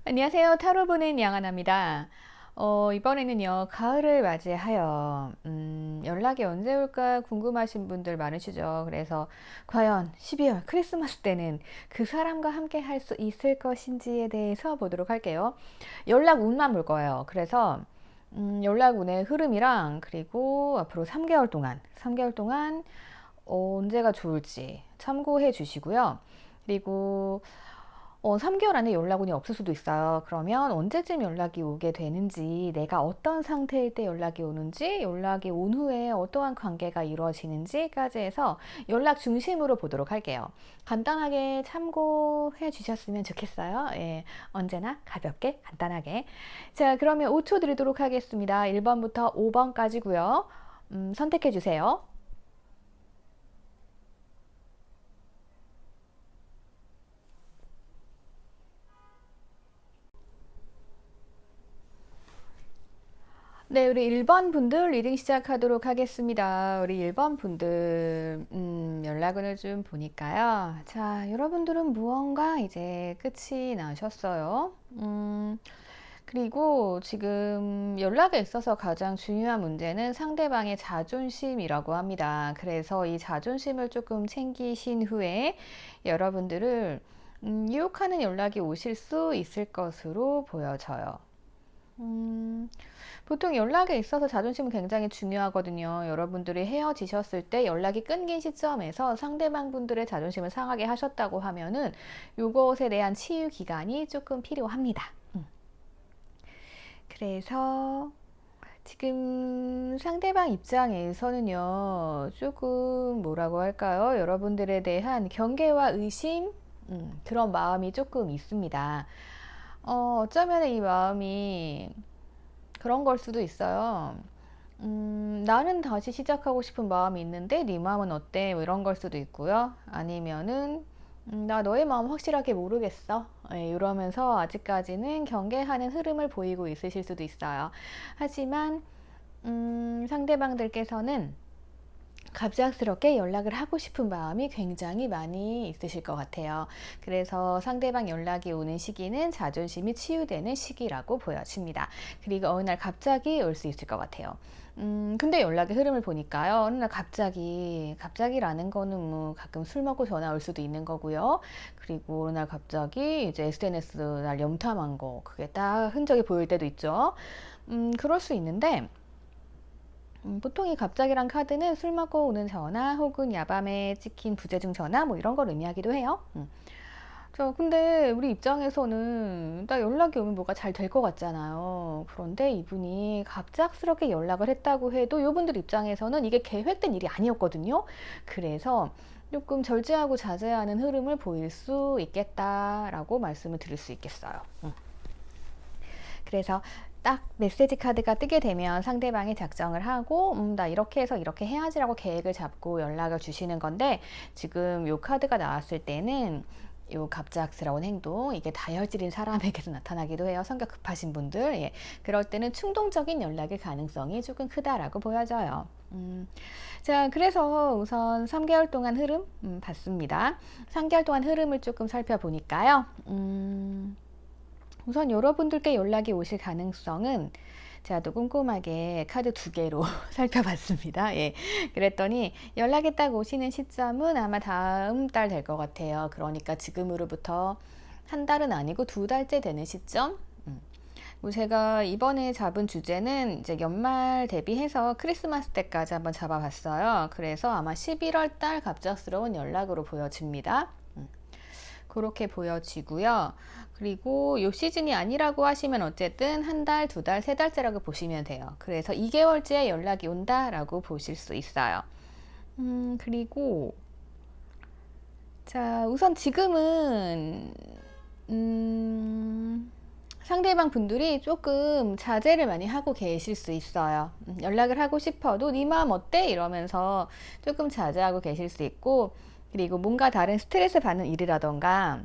안녕하세요. 타로 보는 양하나입니다. 이번에는요, 가을을 맞이하여, 연락이 언제 올까 궁금하신 분들 많으시죠? 그래서, 과연 12월 크리스마스 때는 그 사람과 함께 할 수 있을 것인지에 대해서 보도록 할게요. 연락 운만 볼 거예요. 그래서, 연락 운의 흐름이랑, 그리고 앞으로 3개월 동안, 언제가 좋을지 참고해 주시고요. 그리고 3개월 안에 연락운이 없을 수도 있어요. 그러면 언제쯤 연락이 오게 되는지, 내가 어떤 상태일 때 연락이 오는지, 연락이 온 후에 어떠한 관계가 이루어지는지까지 해서 연락 중심으로 보도록 할게요. 간단하게 참고해 주셨으면 좋겠어요. 예, 언제나 가볍게, 간단하게. 자, 그러면 5초 드리도록 하겠습니다. 1번부터 5번까지고요. 선택해 주세요. 네, 우리 1번 분들 리딩 시작하도록 하겠습니다. 우리 1번 분들, 연락을 좀 보니까요. 자, 여러분들은 무언가 이제 끝이 나셨어요. 그리고 지금 연락에 있어서 가장 중요한 문제는 상대방의 자존심이라고 합니다. 그래서 이 자존심을 조금 챙기신 후에 여러분들을 유혹하는 연락이 오실 수 있을 것으로 보여져요. 보통 연락에 있어서 자존심은 굉장히 중요하거든요. 여러분들이 헤어지셨을 때 연락이 끊긴 시점에서 상대방 분들의 자존심을 상하게 하셨다고 하면은 요것에 대한 치유 기간이 조금 필요합니다. 그래서 지금 상대방 입장에서는요, 조금 뭐라고 할까요? 여러분들에 대한 경계와 의심, 그런 마음이 조금 있습니다. 어쩌면 이 마음이 그런 걸 수도 있어요. 나는 다시 시작하고 싶은 마음이 있는데 네 마음은 어때? 뭐 이런 걸 수도 있고요. 아니면은 나 너의 마음 확실하게 모르겠어. 예, 이러면서 아직까지는 경계하는 흐름을 보이고 있으실 수도 있어요. 하지만 상대방들께서는 갑작스럽게 연락을 하고 싶은 마음이 굉장히 많이 있으실 것 같아요. 그래서 상대방 연락이 오는 시기는 자존심이 치유되는 시기라고 보여집니다. 그리고 어느 날 갑자기 올 수 있을 것 같아요. 근데 연락의 흐름을 보니까요. 어느 날 갑자기라는 거는 뭐 가끔 술 먹고 전화 올 수도 있는 거고요. 그리고 어느 날 갑자기 이제 SNS 날 염탐한 거, 그게 딱 흔적이 보일 때도 있죠. 그럴 수 있는데, 보통 이 갑자기란 카드는 술 먹고 오는 전화 혹은 야밤에 찍힌 부재중 전화 뭐 이런 걸 의미하기도 해요. 근데 우리 입장에서는 나 연락이 오면 뭐가 잘 될 것 같잖아요. 그런데 이분이 갑작스럽게 연락을 했다고 해도 이분들 입장에서는 이게 계획된 일이 아니었거든요. 그래서 조금 절제하고 자제하는 흐름을 보일 수 있겠다라고 말씀을 드릴 수 있겠어요. 그래서 딱 메시지 카드가 뜨게 되면 상대방이 작정을 하고 나 이렇게 해서 이렇게 해야지라고 계획을 잡고 연락을 주시는 건데, 지금 요 카드가 나왔을 때는 요 갑작스러운 행동, 이게 다혈질인 사람에게서 나타나기도 해요. 성격 급하신 분들, 예. 그럴 때는 충동적인 연락일 가능성이 조금 크다라고 보여져요. 자, 그래서 우선 3개월 동안 흐름 봤습니다. 3개월 동안 흐름을 조금 살펴보니까요. 우선 여러분들께 연락이 오실 가능성은 제가 또 꼼꼼하게 카드 2개로 살펴봤습니다. 예. 그랬더니 연락이 딱 오시는 시점은 아마 다음 달 될 것 같아요. 그러니까 지금으로부터 한 달은 아니고 2달째 되는 시점. 제가 이번에 잡은 주제는 이제 연말 대비해서 크리스마스 때까지 한번 잡아봤어요. 그래서 아마 11월 달 갑작스러운 연락으로 보여집니다. 그렇게 보여지고요. 그리고 요 시즌이 아니라고 하시면 어쨌든 한 달, 2달, 3달째라고 보시면 돼요. 그래서 2개월째 연락이 온다라고 보실 수 있어요. 그리고 자, 우선 지금은 상대방 분들이 조금 자제를 많이 하고 계실 수 있어요. 연락을 하고 싶어도 네 마음 어때? 이러면서 조금 자제하고 계실 수 있고, 그리고 뭔가 다른 스트레스 받는 일이라던가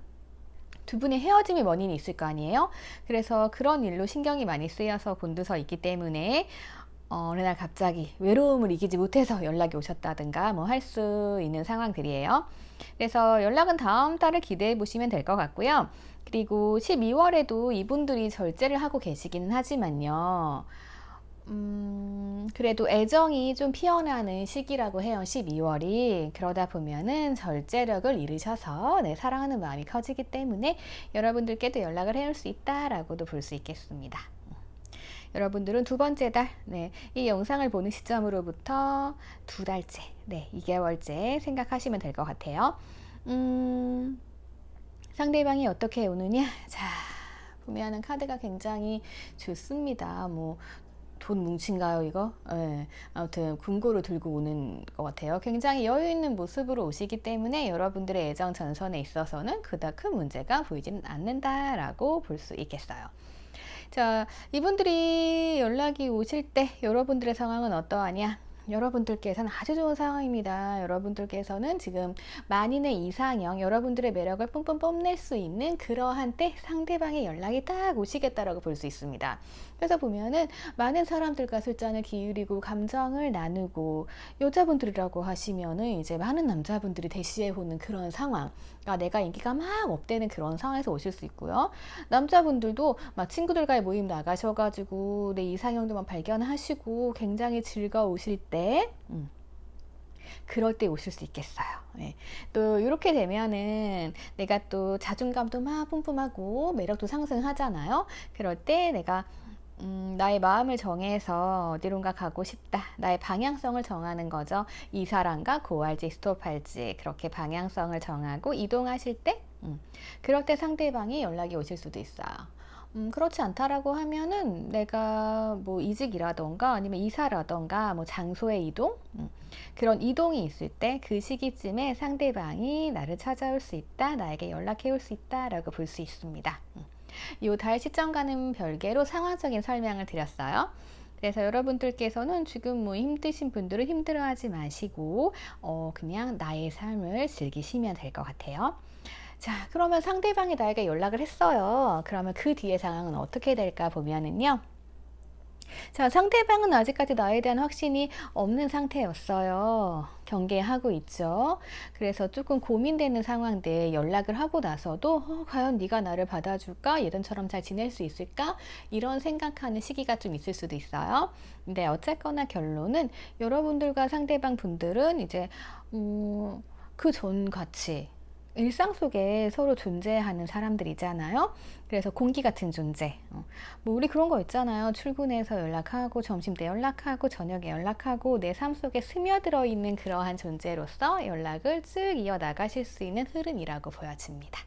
두 분의 헤어짐의 원인이 있을 거 아니에요. 그래서 그런 일로 신경이 많이 쓰여서 곤두서 있기 때문에 어느 날 갑자기 외로움을 이기지 못해서 연락이 오셨다든가 뭐 할 수 있는 상황들이에요. 그래서 연락은 다음 달을 기대해 보시면 될 것 같고요. 그리고 12월에도 이분들이 절제를 하고 계시기는 하지만요. 그래도 애정이 좀 피어나는 시기라고 해요. 12월이. 그러다 보면은 절제력을 잃으셔서 네, 사랑하는 마음이 커지기 때문에 여러분들께도 연락을 해올 수 있다라고도 볼 수 있겠습니다. 여러분들은 두 번째 달, 네, 이 영상을 보는 시점으로부터 두 달째, 네, 2개월째 생각하시면 될 것 같아요. 상대방이 어떻게 오느냐? 자, 보면은 카드가 굉장히 좋습니다. 뭐, 돈 뭉친가요, 이거? 네, 아무튼 금고를 들고 오는 것 같아요. 굉장히 여유 있는 모습으로 오시기 때문에 여러분들의 애정 전선에 있어서는 그닥 큰 문제가 보이지는 않는다라고 볼 수 있겠어요. 자, 이분들이 연락이 오실 때 여러분들의 상황은 어떠하냐? 여러분들께서는 아주 좋은 상황입니다. 여러분들께서는 지금 만인의 이상형, 여러분들의 매력을 뿜뿜 뽐낼 수 있는 그러한 때 상대방의 연락이 딱 오시겠다라고 볼 수 있습니다. 그래서 보면은 많은 사람들과 술잔을 기울이고 감정을 나누고, 여자분들이라고 하시면은 이제 많은 남자분들이 대시해 오는 그런 상황, 그러니까 내가 인기가 막 업되는 그런 상황에서 오실 수 있고요. 남자분들도 막 친구들과의 모임 나가셔가지고 내 이상형도만 발견하시고 굉장히 즐거우실 때, 그럴 때 오실 수 있겠어요. 네. 또 이렇게 되면은 내가 또 자존감도 막 뿜뿜하고 매력도 상승하잖아요. 그럴 때 내가 나의 마음을 정해서 어디론가 가고 싶다. 나의 방향성을 정하는 거죠. 이사랑가 고할지 스톱할지 그렇게 방향성을 정하고 이동하실 때, 그럴 때 상대방이 연락이 오실 수도 있어요. 그렇지 않다라고 하면은 내가 뭐 이직이라던가 아니면 이사라던가 뭐 장소의 이동, 그런 이동이 있을 때 그 시기쯤에 상대방이 나를 찾아올 수 있다, 나에게 연락해 올 수 있다라고 볼 수 있습니다. 요 달 시점과는 별개로 상황적인 설명을 드렸어요. 그래서 여러분들께서는 지금 뭐 힘드신 분들은 힘들어하지 마시고 그냥 나의 삶을 즐기시면 될 것 같아요. 자, 그러면 상대방이 나에게 연락을 했어요. 그러면 그 뒤의 상황은 어떻게 될까 보면은요. 자, 상대방은 아직까지 나에 대한 확신이 없는 상태였어요. 경계하고 있죠. 그래서 조금 고민되는 상황들 연락을 하고 나서도 과연 네가 나를 받아줄까? 예전처럼 잘 지낼 수 있을까? 이런 생각하는 시기가 좀 있을 수도 있어요. 근데 어쨌거나 결론은 여러분들과 상대방 분들은 이제 그 전 같이 일상 속에 서로 존재하는 사람들이잖아요. 그래서 공기 같은 존재. 뭐 우리 그런 거 있잖아요. 출근해서 연락하고 점심 때 연락하고 저녁에 연락하고 내 삶 속에 스며들어 있는 그러한 존재로서 연락을 쭉 이어나가실 수 있는 흐름이라고 보여집니다.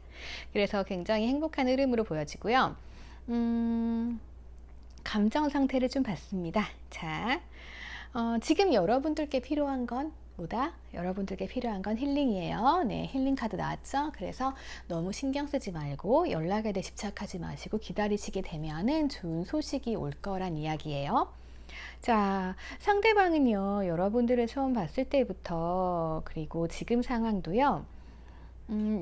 그래서 굉장히 행복한 흐름으로 보여지고요. 감정 상태를 좀 봤습니다. 자, 지금 여러분들께 필요한 건 뭐다? 여러분들께 필요한 건 힐링이에요. 네, 힐링 카드 나왔죠? 그래서 너무 신경 쓰지 말고 연락에 대해 집착하지 마시고 기다리시게 되면은 좋은 소식이 올 거란 이야기예요. 자, 상대방은요, 여러분들을 처음 봤을 때부터 그리고 지금 상황도요,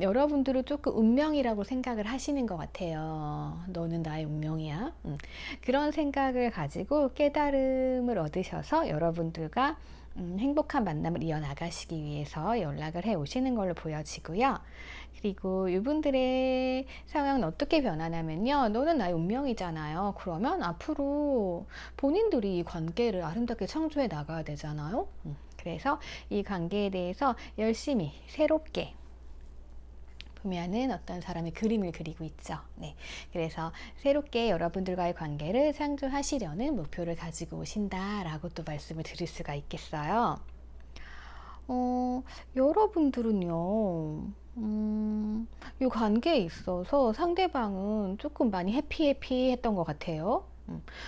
여러분들은 조금 운명이라고 생각을 하시는 것 같아요. 너는 나의 운명이야. 그런 생각을 가지고 깨달음을 얻으셔서 여러분들과 행복한 만남을 이어나가시기 위해서 연락을 해 오시는 걸로 보여지고요. 그리고 이분들의 상황은 어떻게 변하냐면요. 너는 나의 운명이잖아요. 그러면 앞으로 본인들이 이 관계를 아름답게 창조해 나가야 되잖아요. 그래서 이 관계에 대해서 열심히 새롭게 보면은 어떤 사람이 그림을 그리고 있죠. 네. 그래서 새롭게 여러분들과의 관계를 창조하시려는 목표를 가지고 오신다라고 또 말씀을 드릴 수가 있겠어요. 여러분들은요, 이 관계에 있어서 상대방은 조금 많이 해피했던 것 같아요.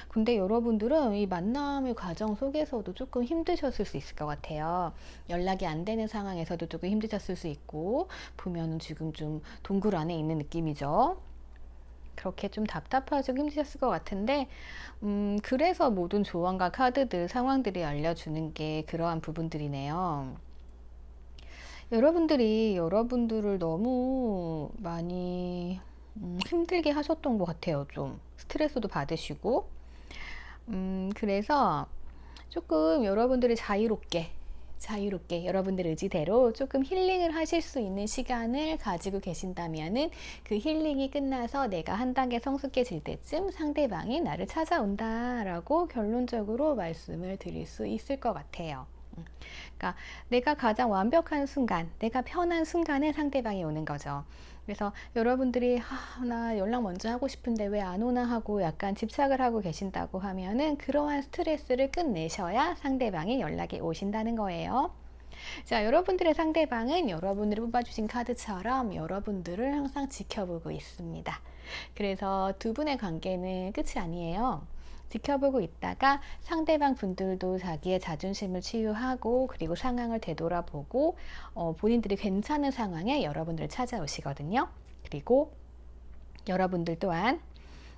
근데 여러분들은 이 만남의 과정 속에서도 조금 힘드셨을 수 있을 것 같아요. 연락이 안 되는 상황에서도 조금 힘드셨을 수 있고, 보면은 지금 좀 동굴 안에 있는 느낌이죠. 그렇게 좀 답답하시고 힘드셨을 것 같은데, 그래서 모든 조언과 카드들, 상황들이 알려주는 게 그러한 부분들이네요. 여러분들이 여러분들을 너무 많이 힘들게 하셨던 것 같아요. 좀 스트레스도 받으시고, 그래서 조금 여러분들이 자유롭게 여러분들 의지대로 조금 힐링을 하실 수 있는 시간을 가지고 계신다면은 그 힐링이 끝나서 내가 한 단계 성숙해질 때쯤 상대방이 나를 찾아온다라고 결론적으로 말씀을 드릴 수 있을 것 같아요. 그러니까 내가 가장 완벽한 순간, 내가 편한 순간에 상대방이 오는 거죠. 그래서 여러분들이 나 연락 먼저 하고 싶은데 왜 안 오나 하고 약간 집착을 하고 계신다고 하면은 그러한 스트레스를 끝내셔야 상대방이 연락이 오신다는 거예요. 자, 여러분들의 상대방은 여러분들이 뽑아주신 카드처럼 여러분들을 항상 지켜보고 있습니다. 그래서 두 분의 관계는 끝이 아니에요. 지켜보고 있다가 상대방 분들도 자기의 자존심을 치유하고 그리고 상황을 되돌아보고 본인들이 괜찮은 상황에 여러분들을 찾아오시거든요. 그리고 여러분들 또한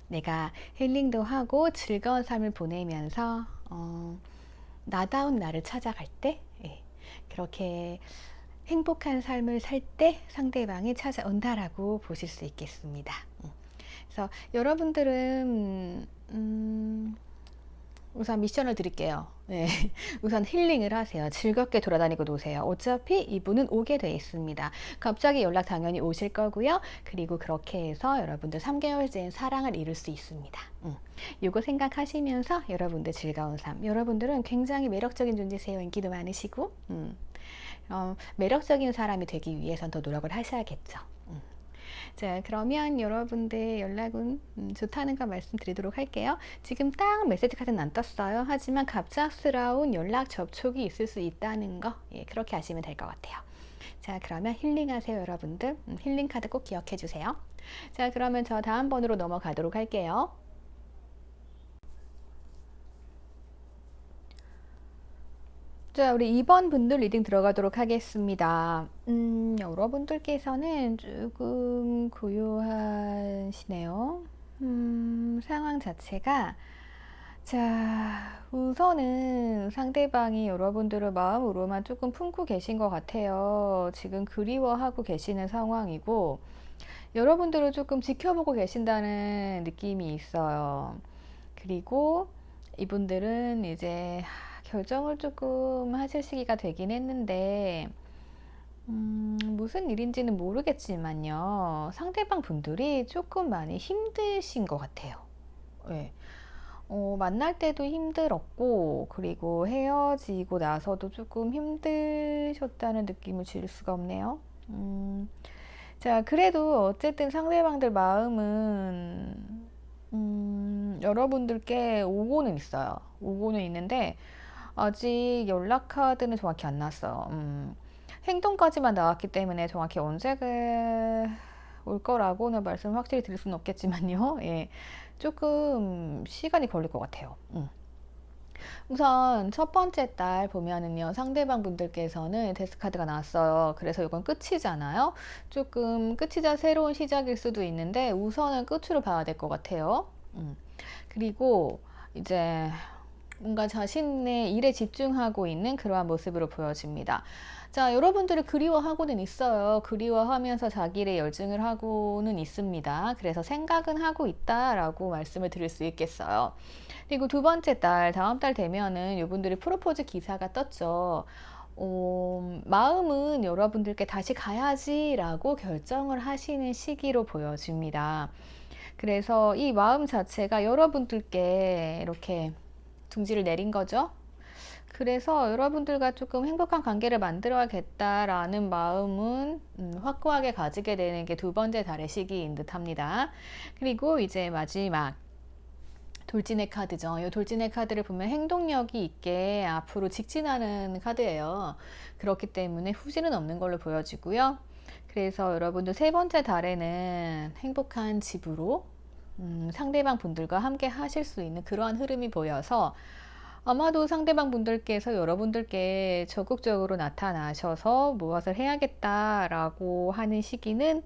내가 힐링도 하고 즐거운 삶을 보내면서 나다운 나를 찾아갈 때 그렇게 행복한 삶을 살 때 상대방이 찾아온다라고 보실 수 있겠습니다. 그래서 여러분들은 우선 미션을 드릴게요. 네. 우선 힐링을 하세요. 즐겁게 돌아다니고 노세요. 어차피 이분은 오게 돼 있습니다. 갑자기 연락 당연히 오실 거고요. 그리고 그렇게 해서 여러분들 3개월째인 사랑을 이룰 수 있습니다. 이거 생각하시면서 여러분들 즐거운 삶. 여러분들은 굉장히 매력적인 존재세요. 인기도 많으시고 매력적인 사람이 되기 위해선 더 노력을 하셔야겠죠. 자, 그러면 여러분들 연락은 좋다는 거 말씀드리도록 할게요. 지금 딱 메시지 카드는 안 떴어요. 하지만 갑작스러운 연락 접촉이 있을 수 있다는 거, 그렇게 아시면 될 것 같아요. 자, 그러면 힐링하세요, 여러분들. 힐링 카드 꼭 기억해 주세요. 자, 그러면 저 다음 번으로 넘어가도록 할게요. 자, 우리 2번 분들 리딩 들어가도록 하겠습니다. 여러분들께서는 조금 고요하시네요. 상황 자체가 자, 우선은 상대방이 여러분들을 마음으로만 조금 품고 계신 것 같아요. 지금 그리워하고 계시는 상황이고 여러분들을 조금 지켜보고 계신다는 느낌이 있어요. 그리고 이분들은 이제 결정을 조금 하실 시기가 되긴 했는데 무슨 일인지는 모르겠지만요. 상대방 분들이 조금 많이 힘드신 것 같아요. 네. 만날 때도 힘들었고 그리고 헤어지고 나서도 조금 힘드셨다는 느낌을 줄 수가 없네요. 자, 그래도 어쨌든 상대방들 마음은 여러분들께 오고는 있어요. 오고는 있는데 아직 연락 카드는 정확히 안 나왔어요. 행동까지만 나왔기 때문에 정확히 언제가 올 거라고는 말씀 확실히 드릴 수는 없겠지만요. 예, 조금 시간이 걸릴 것 같아요. 우선 첫 번째 달 보면은요, 상대방 분들께서는 데스카드가 나왔어요. 그래서 이건 끝이잖아요. 조금 끝이자 새로운 시작일 수도 있는데 우선은 끝으로 봐야 될 것 같아요. 그리고 이제 뭔가 자신의 일에 집중하고 있는 그러한 모습으로 보여집니다. 자, 여러분들이 그리워하고는 있어요. 그리워하면서 자기를 열증을 하고는 있습니다. 그래서 생각은 하고 있다라고 말씀을 드릴 수 있겠어요. 그리고 두 번째 달, 다음 달 되면은 이분들이 프로포즈 기사가 떴죠. 마음은 여러분들께 다시 가야지라고 결정을 하시는 시기로 보여집니다. 그래서 이 마음 자체가 여러분들께 이렇게 둥지를 내린 거죠. 그래서 여러분들과 조금 행복한 관계를 만들어야겠다라는 마음은 확고하게 가지게 되는 게 두 번째 달의 시기인 듯 합니다. 그리고 이제 마지막 돌진의 카드죠. 이 돌진의 카드를 보면 행동력이 있게 앞으로 직진하는 카드예요. 그렇기 때문에 후진은 없는 걸로 보여지고요. 그래서 여러분들 세 번째 달에는 행복한 집으로 상대방 분들과 함께 하실 수 있는 그러한 흐름이 보여서 아마도 상대방 분들께서 여러분들께 적극적으로 나타나셔서 무엇을 해야겠다라고 하는 시기는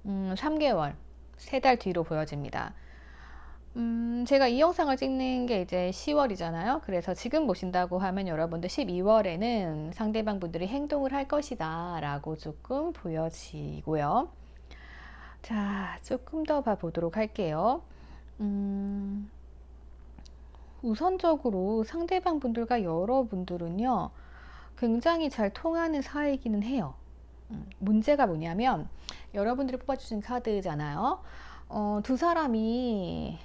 3개월, 3달 뒤로 보여집니다. 제가 이 영상을 찍는 게 이제 10월이잖아요. 그래서 지금 보신다고 하면 여러분들 12월에는 상대방 분들이 행동을 할 것이다 라고 조금 보여지고요. 자, 조금 더 봐보도록 할게요. 우선적으로 상대방 분들과 여러분들은요, 굉장히 잘 통하는 사이이기는 해요. 문제가 뭐냐면, 여러분들이 뽑아주신 카드잖아요. 두 사람이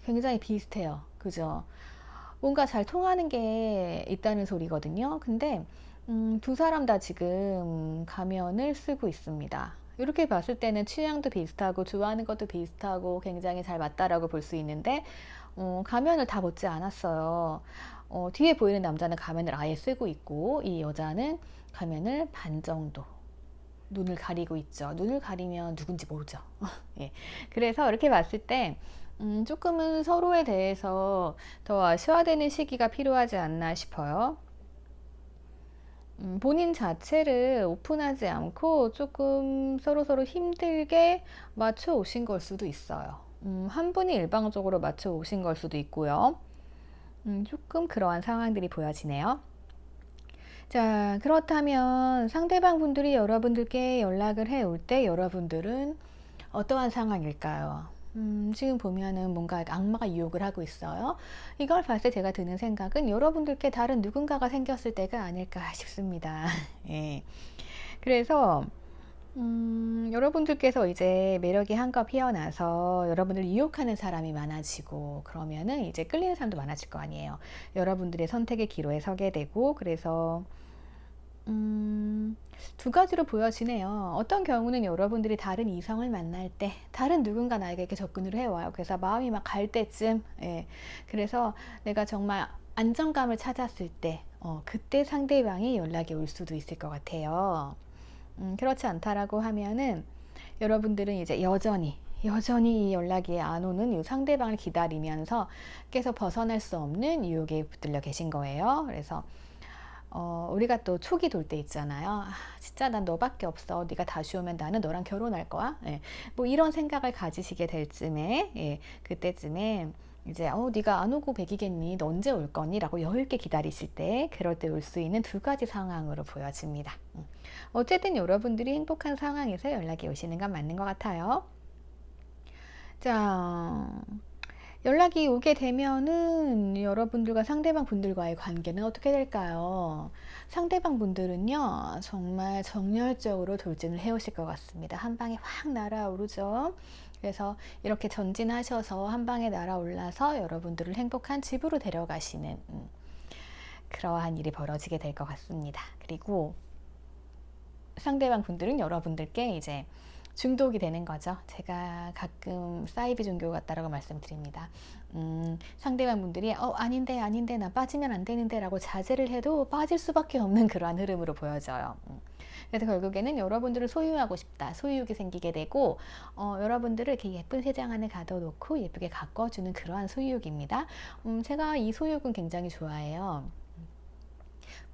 굉장히 비슷해요. 그죠? 뭔가 잘 통하는 게 있다는 소리거든요. 근데 두 사람 다 지금 가면을 쓰고 있습니다. 이렇게 봤을 때는 취향도 비슷하고 좋아하는 것도 비슷하고 굉장히 잘 맞다라고 볼 수 있는데, 가면을 다 벗지 않았어요. 뒤에 보이는 남자는 가면을 아예 쓰고 있고, 이 여자는 가면을 반 정도 눈을 가리고 있죠. 눈을 가리면 누군지 모르죠. 예. 그래서 이렇게 봤을 때 조금은 서로에 대해서 더 아쉬워되는 시기가 필요하지 않나 싶어요. 본인 자체를 오픈하지 않고 조금 서로서로 힘들게 맞춰 오신 걸 수도 있어요. 한 분이 일방적으로 맞춰 오신 걸 수도 있고요. 조금 그러한 상황들이 보여지네요. 자, 그렇다면 상대방 분들이 여러분들께 연락을 해올 때 여러분들은 어떠한 상황일까요? 지금 보면은 뭔가 악마가 유혹을 하고 있어요. 이걸 봤을 때 제가 드는 생각은 여러분들께 다른 누군가가 생겼을 때가 아닐까 싶습니다. 예. 그래서 여러분들께서 이제 매력이 한껏 피어나서 여러분을 유혹하는 사람이 많아지고 그러면은 이제 끌리는 사람도 많아질 거 아니에요. 여러분들의 선택의 기로에 서게 되고 그래서 두 가지로 보여지네요. 어떤 경우는 여러분들이 다른 이성을 만날 때 다른 누군가 나에게 이렇게 접근을 해와요. 그래서 마음이 막 갈 때쯤, 예. 그래서 내가 정말 안정감을 찾았을 때, 그때 상대방이 연락이 올 수도 있을 것 같아요. 그렇지 않다라고 하면은 여러분들은 이제 여전히 이 연락이 안 오는 이 상대방을 기다리면서 계속 벗어날 수 없는 유혹에 붙들려 계신 거예요. 그래서 우리가 또 촉이 돌 때 있잖아요. 아, 진짜 난 너밖에 없어. 네가 다시 오면 나는 너랑 결혼할 거야. 예. 뭐 이런 생각을 가지시게 될 쯤에, 예. 그때쯤에 이제 네가 안 오고 백이겠니? 너 언제 올 거니? 라고 여유 있게 기다리실 때 그럴 때 올 수 있는 두 가지 상황으로 보여집니다. 어쨌든 여러분들이 행복한 상황에서 연락이 오시는 건 맞는 것 같아요. 자, 연락이 오게 되면은 여러분들과 상대방 분들과의 관계는 어떻게 될까요? 상대방 분들은요, 정말 정열적으로 돌진을 해오실 것 같습니다. 한 방에 확 날아오르죠. 그래서 이렇게 전진하셔서 한 방에 날아올라서 여러분들을 행복한 집으로 데려가시는 그러한 일이 벌어지게 될 것 같습니다. 그리고 상대방 분들은 여러분들께 이제 중독이 되는 거죠. 제가 가끔 사이비 종교 같다라고 말씀드립니다. 상대방 분들이 아닌데 나 빠지면 안 되는데 라고 자제를 해도 빠질 수밖에 없는 그러한 흐름으로 보여져요. 그래서 결국에는 여러분들을 소유하고 싶다. 소유욕이 생기게 되고 여러분들을 이렇게 예쁜 세장 안에 가둬놓고 예쁘게 가꿔주는 그러한 소유욕입니다. 제가 이 소유욕은 굉장히 좋아해요.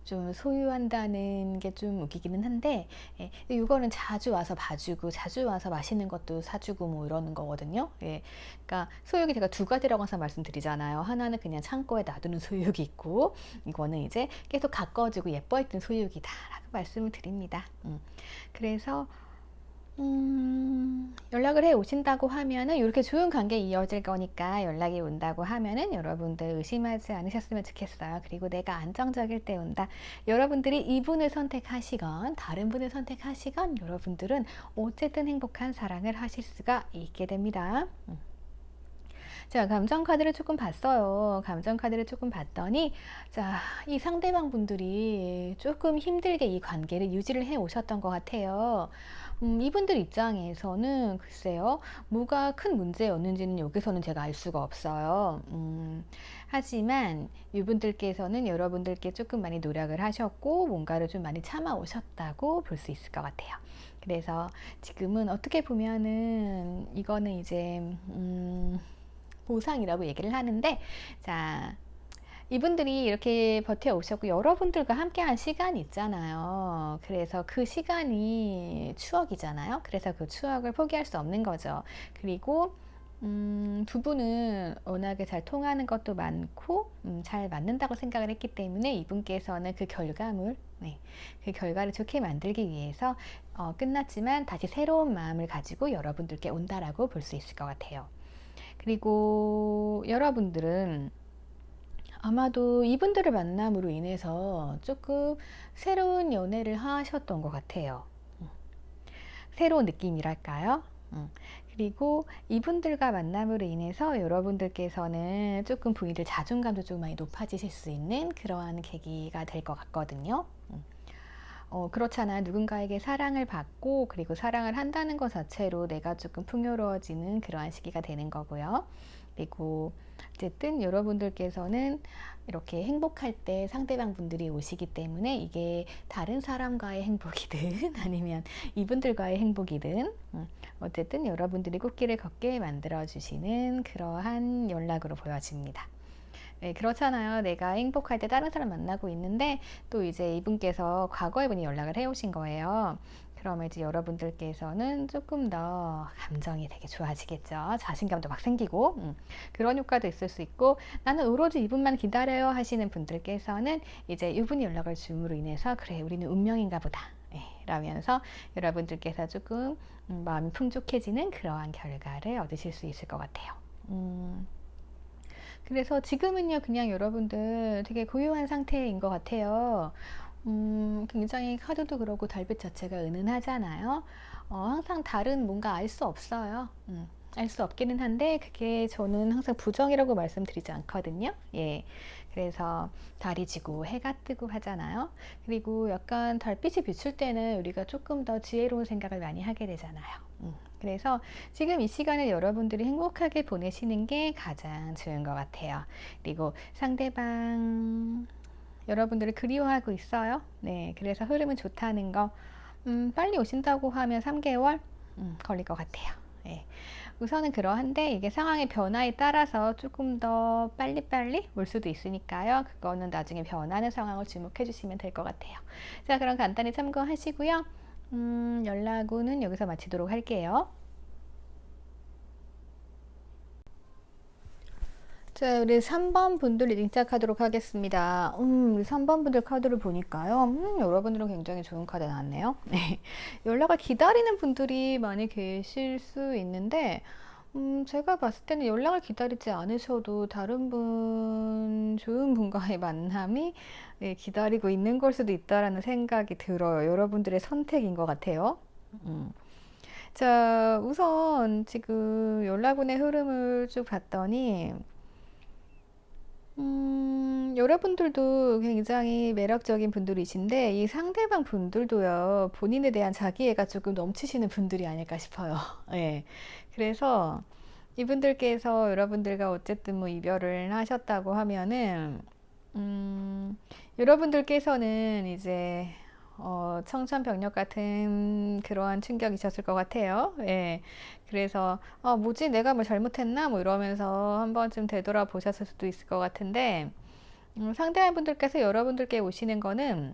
좀 소유한다는 게 좀 웃기기는 한데, 예, 이거는 자주 와서 봐주고 자주 와서 맛있는 것도 사주고 뭐 이러는 거거든요. 예, 그러니까 소유욕이 제가 두 가지라고 항상 말씀드리잖아요. 하나는 그냥 창고에 놔두는 소유욕이 있고, 이거는 이제 계속 가꿔주고 예뻐했던 소유욕이다라고 말씀을 드립니다. 그래서 연락을 해 오신다고 하면은 이렇게 좋은 관계 이어질 거니까 연락이 온다고 하면은 여러분들 의심하지 않으셨으면 좋겠어요. 그리고 내가 안정적일 때 온다. 여러분들이 이분을 선택하시건 다른 분을 선택하시건 여러분들은 어쨌든 행복한 사랑을 하실 수가 있게 됩니다. 자, 감정 카드를 조금 봤어요. 감정 카드를 조금 봤더니, 자, 이 상대방 분들이 조금 힘들게 이 관계를 유지를 해 오셨던 것 같아요. 이분들 입장에서는 글쎄요, 뭐가 큰 문제였는지는 여기서는 제가 알 수가 없어요. 하지만 이분들께서는 여러분들께 조금 많이 노력을 하셨고, 뭔가를 좀 많이 참아 오셨다고 볼 수 있을 것 같아요. 그래서 지금은 어떻게 보면은 이거는 이제, 보상이라고 얘기를 하는데, 자, 이분들이 이렇게 버텨오셨고 여러분들과 함께한 시간이 있잖아요. 그래서 그 시간이 추억이잖아요. 그래서 그 추억을 포기할 수 없는 거죠. 그리고 두 분은 워낙에 잘 통하는 것도 많고 잘 맞는다고 생각을 했기 때문에 이분께서는 그 결과물, 네, 그 결과를 좋게 만들기 위해서 끝났지만 다시 새로운 마음을 가지고 여러분들께 온다라고 볼 수 있을 것 같아요. 그리고 여러분들은 아마도 이분들을 만남으로 인해서 조금 새로운 연애를 하셨던 것 같아요. 음, 새로운 느낌이랄까요? 그리고 이분들과 만남으로 인해서 여러분들께서는 조금 부인들 자존감도 좀 많이 높아지실 수 있는 그러한 계기가 될 것 같거든요. 그렇잖아. 누군가에게 사랑을 받고 그리고 사랑을 한다는 것 자체로 내가 조금 풍요로워지는 그러한 시기가 되는 거고요. 그리고 어쨌든 여러분들께서는 이렇게 행복할 때 상대방 분들이 오시기 때문에 이게 다른 사람과의 행복이든 아니면 이분들과의 행복이든 어쨌든 여러분들이 꽃길을 걷게 만들어 주시는 그러한 연락으로 보여집니다. 네, 그렇잖아요. 내가 행복할 때 다른 사람 만나고 있는데 또 이제 이분께서 과거에 분이 연락을 해오신 거예요. 그러면 이제 여러분들께서는 조금 더 감정이 되게 좋아지겠죠. 자신감도 막 생기고 그런 효과도 있을 수 있고, 나는 오로지 이분만 기다려요 하시는 분들께서는 이제 이분이 연락을 줌으로 인해서 그래 우리는 운명인가 보다 라면서 여러분들께서 조금 마음이 풍족해지는 그러한 결과를 얻으실 수 있을 것 같아요. 그래서 지금은요, 그냥 여러분들 되게 고요한 상태인 것 같아요. 굉장히 카드도 그렇고 달빛 자체가 은은하잖아요. 항상 달은 뭔가 알 수 없어요. 알 수 없기는 한데 그게 저는 항상 부정이라고 말씀드리지 않거든요. 예. 그래서 달이 지고 해가 뜨고 하잖아요. 그리고 약간 달빛이 비출 때는 우리가 조금 더 지혜로운 생각을 많이 하게 되잖아요. 그래서 지금 이 시간을 여러분들이 행복하게 보내시는 게 가장 좋은 것 같아요. 그리고 상대방 여러분들을 그리워하고 있어요. 네, 그래서 흐름은 좋다는 거. 빨리 오신다고 하면 3개월 걸릴 것 같아요. 네. 우선은 그러한데 이게 상황의 변화에 따라서 조금 더 빨리빨리 올 수도 있으니까요. 그거는 나중에 변하는 상황을 주목해 주시면 될 것 같아요. 자, 그럼 간단히 참고하시고요. 연락은 여기서 마치도록 할게요. 자, 우리 3번 분들 리딩 시작하도록 하겠습니다. 우리 3번 분들 카드를 보니까요. 여러분들은 굉장히 좋은 카드 나왔네요. 네. 연락을 기다리는 분들이 많이 계실 수 있는데, 제가 봤을 때는 연락을 기다리지 않으셔도 다른 분, 좋은 분과의 만남이 기다리고 있는 걸 수도 있다라는 생각이 들어요. 여러분들의 선택인 것 같아요. 자, 우선 지금 연락운의 흐름을 쭉 봤더니, 여러분들도 굉장히 매력적인 분들이신데 이 상대방 분들도요, 본인에 대한 자기애가 조금 넘치시는 분들이 아닐까 싶어요. 예. 그래서 이분들께서 여러분들과 어쨌든 뭐 이별을 하셨다고 하면은 여러분들께서는 이제 청천벽력 같은 그러한 충격이셨을 것 같아요. 예. 그래서 뭐지 내가 뭐 잘못했나 뭐 이러면서 한 번쯤 되돌아보셨을 수도 있을 것 같은데, 상대방분들께서 여러분들께 오시는 거는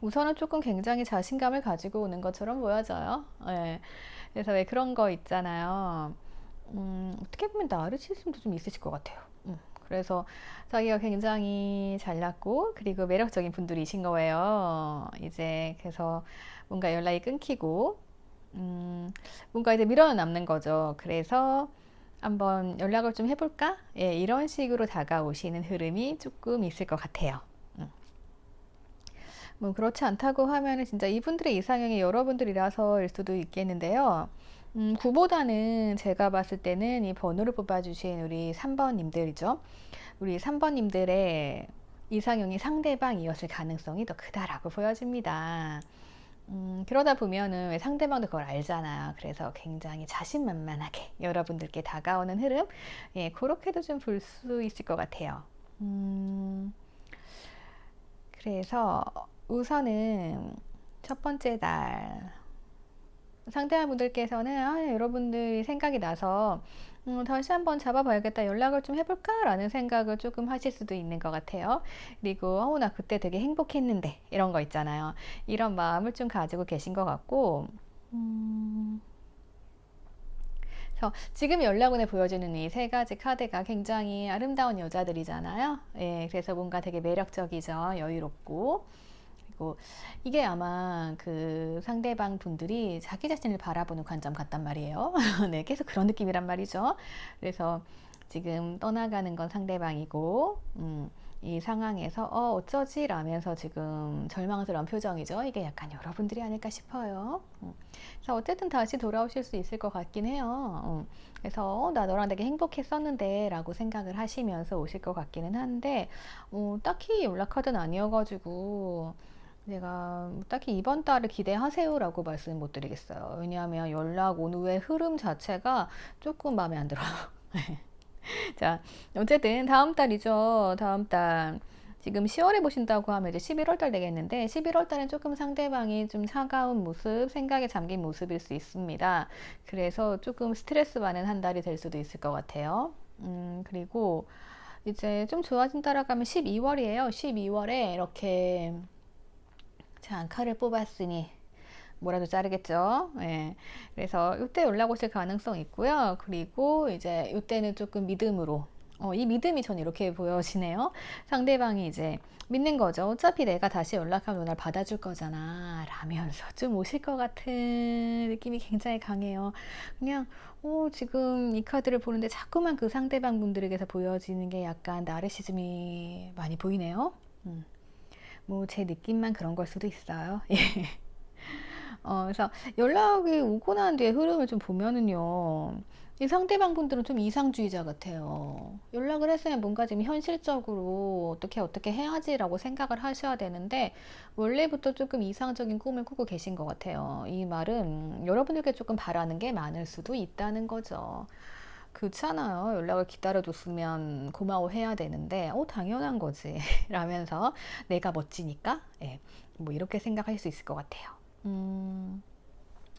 우선은 조금 굉장히 자신감을 가지고 오는 것처럼 보여져요. 예. 그래서 왜 그런 거 있잖아요. 어떻게 보면 나르시즘도 좀 있으실 것 같아요. 그래서 자기가 굉장히 잘났고 그리고 매력적인 분들이신 거예요. 이제 그래서 뭔가 연락이 끊기고 뭔가 이제 미련은 남는 거죠. 그래서 한번 연락을 좀 해볼까? 예, 이런 식으로 다가오시는 흐름이 조금 있을 것 같아요. 뭐 그렇지 않다고 하면은 진짜 이분들의 이상형이 여러분들이라서일 수도 있겠는데요. 구보다는 제가 봤을 때는 이 번호를 뽑아주신 우리 3번님들이죠. 우리 3번님들의 이상형이 상대방이었을 가능성이 더 크다라고 보여집니다. 그러다 보면은 왜 상대방도 그걸 알잖아요. 그래서 굉장히 자신만만하게 여러분들께 다가오는 흐름, 예, 그렇게도 좀 볼 수 있을 것 같아요. 그래서 우선은 첫 번째 날 상대방분들께서는 여러분들이 생각이 나서 다시 한번 잡아봐야겠다, 연락을 좀 해볼까 라는 생각을 조금 하실 수도 있는 것 같아요. 그리고 나 그때 되게 행복했는데 이런 거 있잖아요. 이런 마음을 좀 가지고 계신 것 같고, 그래서 지금 연락운에 보여주는 이 세 가지 카드가 굉장히 아름다운 여자들이잖아요. 예, 그래서 뭔가 되게 매력적이죠. 여유롭고. 그리고 이게 아마 그 상대방 분들이 자기 자신을 바라보는 관점 같단 말이에요. 네, 계속 그런 느낌이란 말이죠. 그래서 지금 떠나가는 건 상대방이고, 이 상황에서 어쩌지? 라면서 지금 절망스러운 표정이죠. 이게 약간 여러분들이 아닐까 싶어요. 그래서 어쨌든 다시 돌아오실 수 있을 것 같긴 해요. 그래서 나 너랑 되게 행복했었는데 라고 생각을 하시면서 오실 것 같기는 한데 딱히 연락하던 아니어가지고 제가 딱히 이번 달을 기대하세요 라고 말씀 못 드리겠어요. 왜냐하면 연락 온 후의 흐름 자체가 조금 마음에 안 들어요. 자, 어쨌든 다음 달이죠. 다음 달. 지금 10월에 보신다고 하면 이제 11월 달 되겠는데 11월 달은 조금 상대방이 좀 차가운 모습, 생각에 잠긴 모습일 수 있습니다. 그래서 조금 스트레스 받는 한 달이 될 수도 있을 것 같아요. 그리고 이제 좀 좋아진 따라가면 12월이에요. 12월에 이렇게 자, 칼을 뽑았으니 뭐라도 자르겠죠. 예. 그래서 이때 연락 오실 가능성 있고요. 그리고 이제 이때는 조금 믿음으로 이 믿음이 전 이렇게 보여지네요. 상대방이 이제 믿는 거죠. 어차피 내가 다시 연락하면 날 받아줄 거잖아 라면서 좀 오실 것 같은 느낌이 굉장히 강해요. 그냥 지금 이 카드를 보는데 자꾸만 그 상대방 분들에게서 보여지는 게 약간 나르시즘이 많이 보이네요. 뭐 제 느낌만 그런 걸 수도 있어요. 예. 그래서 연락이 오고 난 뒤에 흐름을 좀 보면은요, 이 상대방 분들은 좀 이상주의자 같아요. 연락을 했으면 뭔가 좀 현실적으로 어떻게 해야지라고 생각을 하셔야 되는데, 원래부터 조금 이상적인 꿈을 꾸고 계신 것 같아요. 이 말은 여러분들께 조금 바라는 게 많을 수도 있다는 거죠. 그렇잖아요. 연락을 기다려줬으면 고마워해야 되는데, 당연한 거지. 라면서 내가 멋지니까, 예, 뭐 이렇게 생각할 수 있을 것 같아요.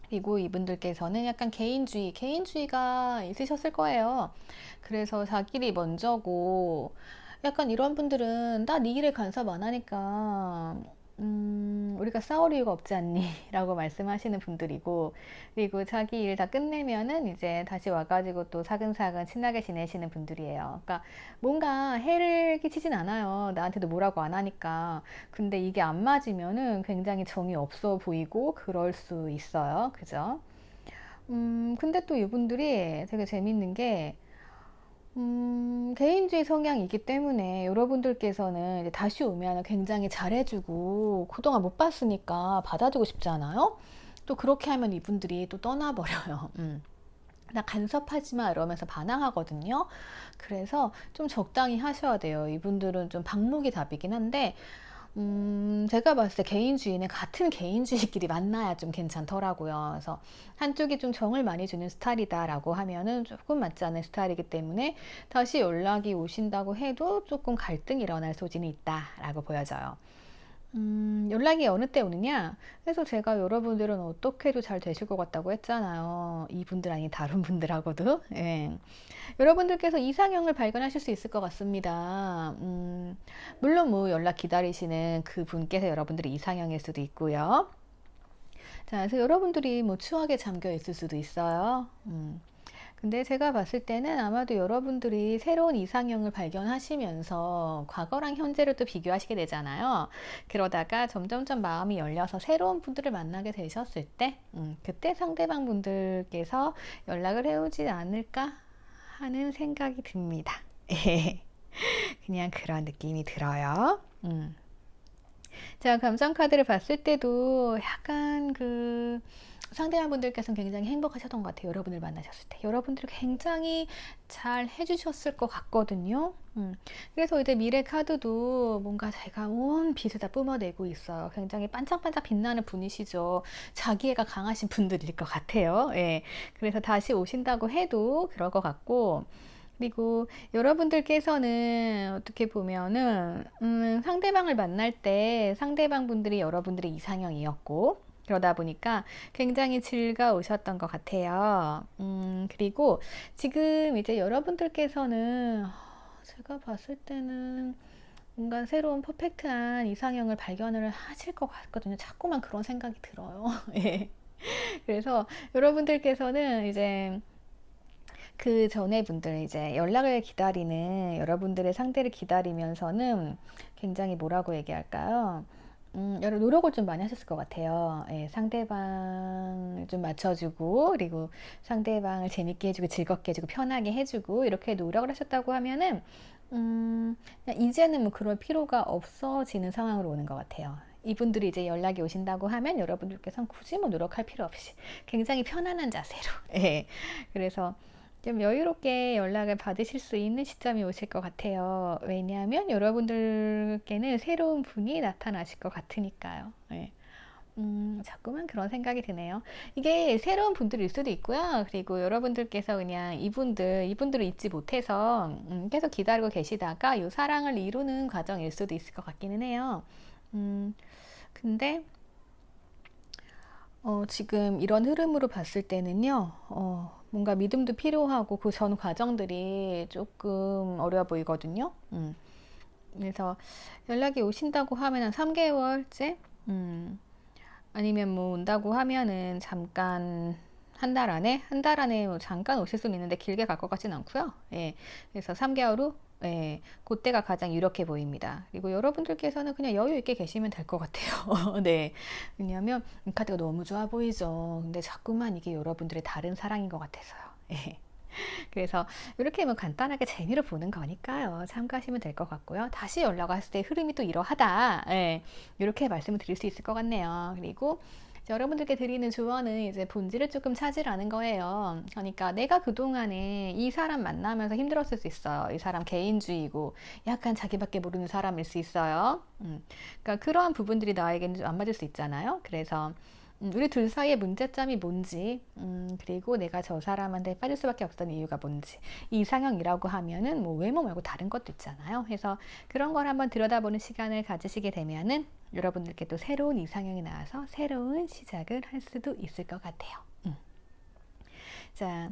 그리고 이분들께서는 약간 개인주의가 있으셨을 거예요. 그래서 자기 일이 먼저고, 약간 이런 분들은 나 네 일에 간섭 안 하니까, 우리가 싸울 이유가 없지 않니? 라고 말씀하시는 분들이고, 그리고 자기 일 다 끝내면은 이제 다시 와가지고 또 사근사근 친하게 지내시는 분들이에요. 그러니까 뭔가 해를 끼치진 않아요. 나한테도 뭐라고 안 하니까. 근데 이게 안 맞으면은 굉장히 정이 없어 보이고 그럴 수 있어요. 그죠? 근데 또 이분들이 되게 재밌는 게, 개인주의 성향이기 때문에 여러분들께서는 이제 다시 오면 굉장히 잘해주고 그동안 못 봤으니까 받아주고 싶잖아요. 또 그렇게 하면 이분들이 또 떠나버려요. 나 간섭하지 마 이러면서 반항하거든요. 그래서 좀 적당히 하셔야 돼요. 이분들은 좀 방목이 답이긴 한데 제가 봤을 때 개인주의는 같은 개인주의끼리 만나야 좀 괜찮더라고요. 그래서 한쪽이 좀 정을 많이 주는 스타일이다라고 하면은 조금 맞지 않는 스타일이기 때문에 다시 연락이 오신다고 해도 조금 갈등이 일어날 소지는 있다라고 보여져요. 연락이 어느 때 오느냐? 그래서 제가 여러분들은 어떻게 해도 잘 되실 것 같다고 했잖아요. 이분들 아닌 다른 분들하고도. 예. 여러분들께서 이상형을 발견하실 수 있을 것 같습니다. 물론 뭐 연락 기다리시는 그 분께서 여러분들이 이상형일 수도 있고요. 자, 그래서 여러분들이 뭐 추억에 잠겨 있을 수도 있어요. 근데 제가 봤을 때는 아마도 여러분들이 새로운 이상형을 발견하시면서 과거랑 현재를 또 비교하시게 되잖아요. 그러다가 점점점 마음이 열려서 새로운 분들을 만나게 되셨을 때, 그때 상대방 분들께서 연락을 해오지 않을까 하는 생각이 듭니다. 그냥 그런 느낌이 들어요. 자, 감정 카드를 봤을 때도 약간 그 상대방 분들께서는 굉장히 행복하셨던 것 같아요. 여러분을 만나셨을 때. 여러분들이 굉장히 잘 해주셨을 것 같거든요. 그래서 이제 미래 카드도 뭔가 제가 온 빛을 다 뿜어내고 있어요. 굉장히 반짝반짝 빛나는 분이시죠. 자기애가 강하신 분들일 것 같아요. 예. 그래서 다시 오신다고 해도 그럴 것 같고, 그리고 여러분들께서는 어떻게 보면은 상대방을 만날 때 상대방 분들이 여러분들의 이상형이었고 그러다 보니까 굉장히 즐거우셨던 것 같아요. 그리고 지금 이제 여러분들께서는 제가 봤을 때는 뭔가 새로운 퍼펙트한 이상형을 발견을 하실 것 같거든요. 자꾸만 그런 생각이 들어요. 예. 그래서 여러분들께서는 이제 그 전에 분들 이제 연락을 기다리는 여러분들의 상대를 기다리면서는 굉장히 뭐라고 얘기할까요? 여러 노력을 좀 많이 하셨을 것 같아요. 예, 상대방을 좀 맞춰주고, 그리고 상대방을 재밌게 해주고, 즐겁게 해주고, 편하게 해주고, 이렇게 노력을 하셨다고 하면은, 그냥 이제는 뭐 그럴 필요가 없어지는 상황으로 오는 것 같아요. 이분들이 이제 연락이 오신다고 하면 여러분들께서는 굳이 뭐 노력할 필요 없이 굉장히 편안한 자세로. 예. 그래서 좀 여유롭게 연락을 받으실 수 있는 시점이 오실 것 같아요. 왜냐하면 여러분들께는 새로운 분이 나타나실 것 같으니까요. 예. 자꾸만 그런 생각이 드네요. 이게 새로운 분들일 수도 있고요. 그리고 여러분들께서 그냥 이분들을 잊지 못해서 계속 기다리고 계시다가 이 사랑을 이루는 과정일 수도 있을 것 같기는 해요. 근데 지금 이런 흐름으로 봤을 때는요, 뭔가 믿음도 필요하고 그 전 과정들이 조금 어려워 보이거든요. 그래서 연락이 오신다고 하면 한 3개월째, 아니면 뭐 온다고 하면은 잠깐 한 달 안에 뭐 잠깐 오실 수는 있는데 길게 갈 것 같진 않고요. 예. 그래서 3개월 후, 예, 그때가 가장 유력해 보입니다. 그리고 여러분들께서는 그냥 여유 있게 계시면 될 것 같아요. 네. 왜냐하면 이 카드가 너무 좋아 보이죠. 근데 자꾸만 이게 여러분들의 다른 사랑인 것 같아서요. 예. 그래서 이렇게 뭐 간단하게 재미로 보는 거니까요. 참고하시면 될 것 같고요. 다시 연락 왔을 때 흐름이 또 이러하다. 예, 이렇게 말씀을 드릴 수 있을 것 같네요. 그리고 여러분들께 드리는 조언은 이제 본질을 조금 찾으라는 거예요. 그러니까 내가 그동안에 이 사람 만나면서 힘들었을 수 있어요. 이 사람 개인주의고 약간 자기밖에 모르는 사람일 수 있어요. 그러니까 그러한 부분들이 나에게는 좀 안 맞을 수 있잖아요. 그래서 우리 둘 사이의 문제점이 뭔지, 그리고 내가 저 사람한테 빠질 수밖에 없었던 이유가 뭔지, 이상형이라고 하면은 뭐 외모 말고 다른 것도 있잖아요. 그래서 그런 걸 한번 들여다보는 시간을 가지시게 되면은 여러분들께 또 새로운 이상형이 나와서 새로운 시작을 할 수도 있을 것 같아요. 자,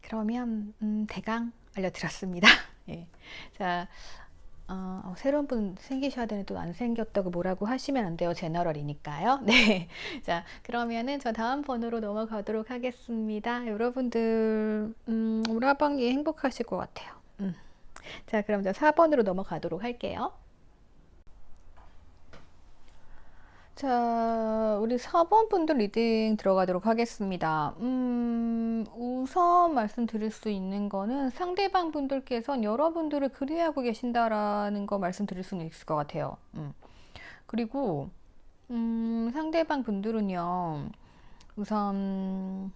그러면 대강 알려드렸습니다. 예. 자, 새로운 분 생기셔야 되는데 또 안 생겼다고 뭐라고 하시면 안 돼요. 제너럴이니까요. 네. 자, 그러면은 저 다음 번호로 넘어가도록 하겠습니다. 여러분들, 오라방기 행복하실 것 같아요. 자, 그럼 저 4번으로 넘어가도록 할게요. 자, 우리 4번 분들 리딩 들어가도록 하겠습니다. 우선 말씀드릴 수 있는 거는 상대방 분들께서는 여러분들을 그리워하고 계신다라는 거 말씀드릴 수는 있을 것 같아요. 그리고, 상대방 분들은요, 우선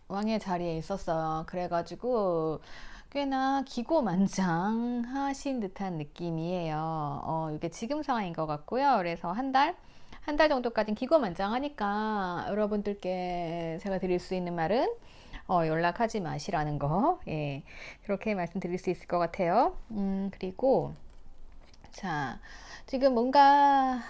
왕의 자리에 있었어요. 그래가지고, 꽤나 기고만장하신 듯한 느낌이에요. 이게 지금 상황인 것 같고요. 그래서 한 달 정도까지는 기고만장하니까 여러분들께 제가 드릴 수 있는 말은 연락하지 마시라는 거. 예, 그렇게 말씀드릴 수 있을 것 같아요. 그리고 자, 지금 뭔가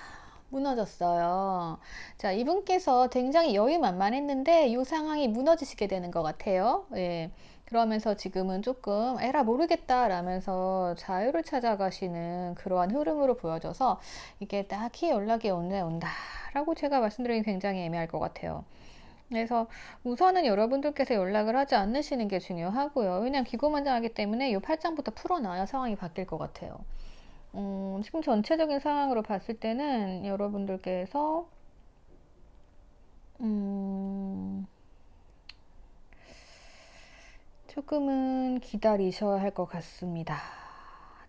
무너졌어요. 자, 이분께서 굉장히 여유만만했는데 이 상황이 무너지시게 되는 것 같아요. 예. 그러면서 지금은 조금 에라 모르겠다 라면서 자유를 찾아가시는 그러한 흐름으로 보여져서 이게 딱히 연락이 언제 온다 라고 제가 말씀드리기 굉장히 애매할 것 같아요. 그래서 우선은 여러분들께서 연락을 하지 않으시는 게 중요하고요. 왜냐하면 기고만장하기 때문에 이 8장부터 풀어놔야 상황이 바뀔 것 같아요. 지금 전체적인 상황으로 봤을 때는 여러분들께서 조금은 기다리셔야 할 것 같습니다.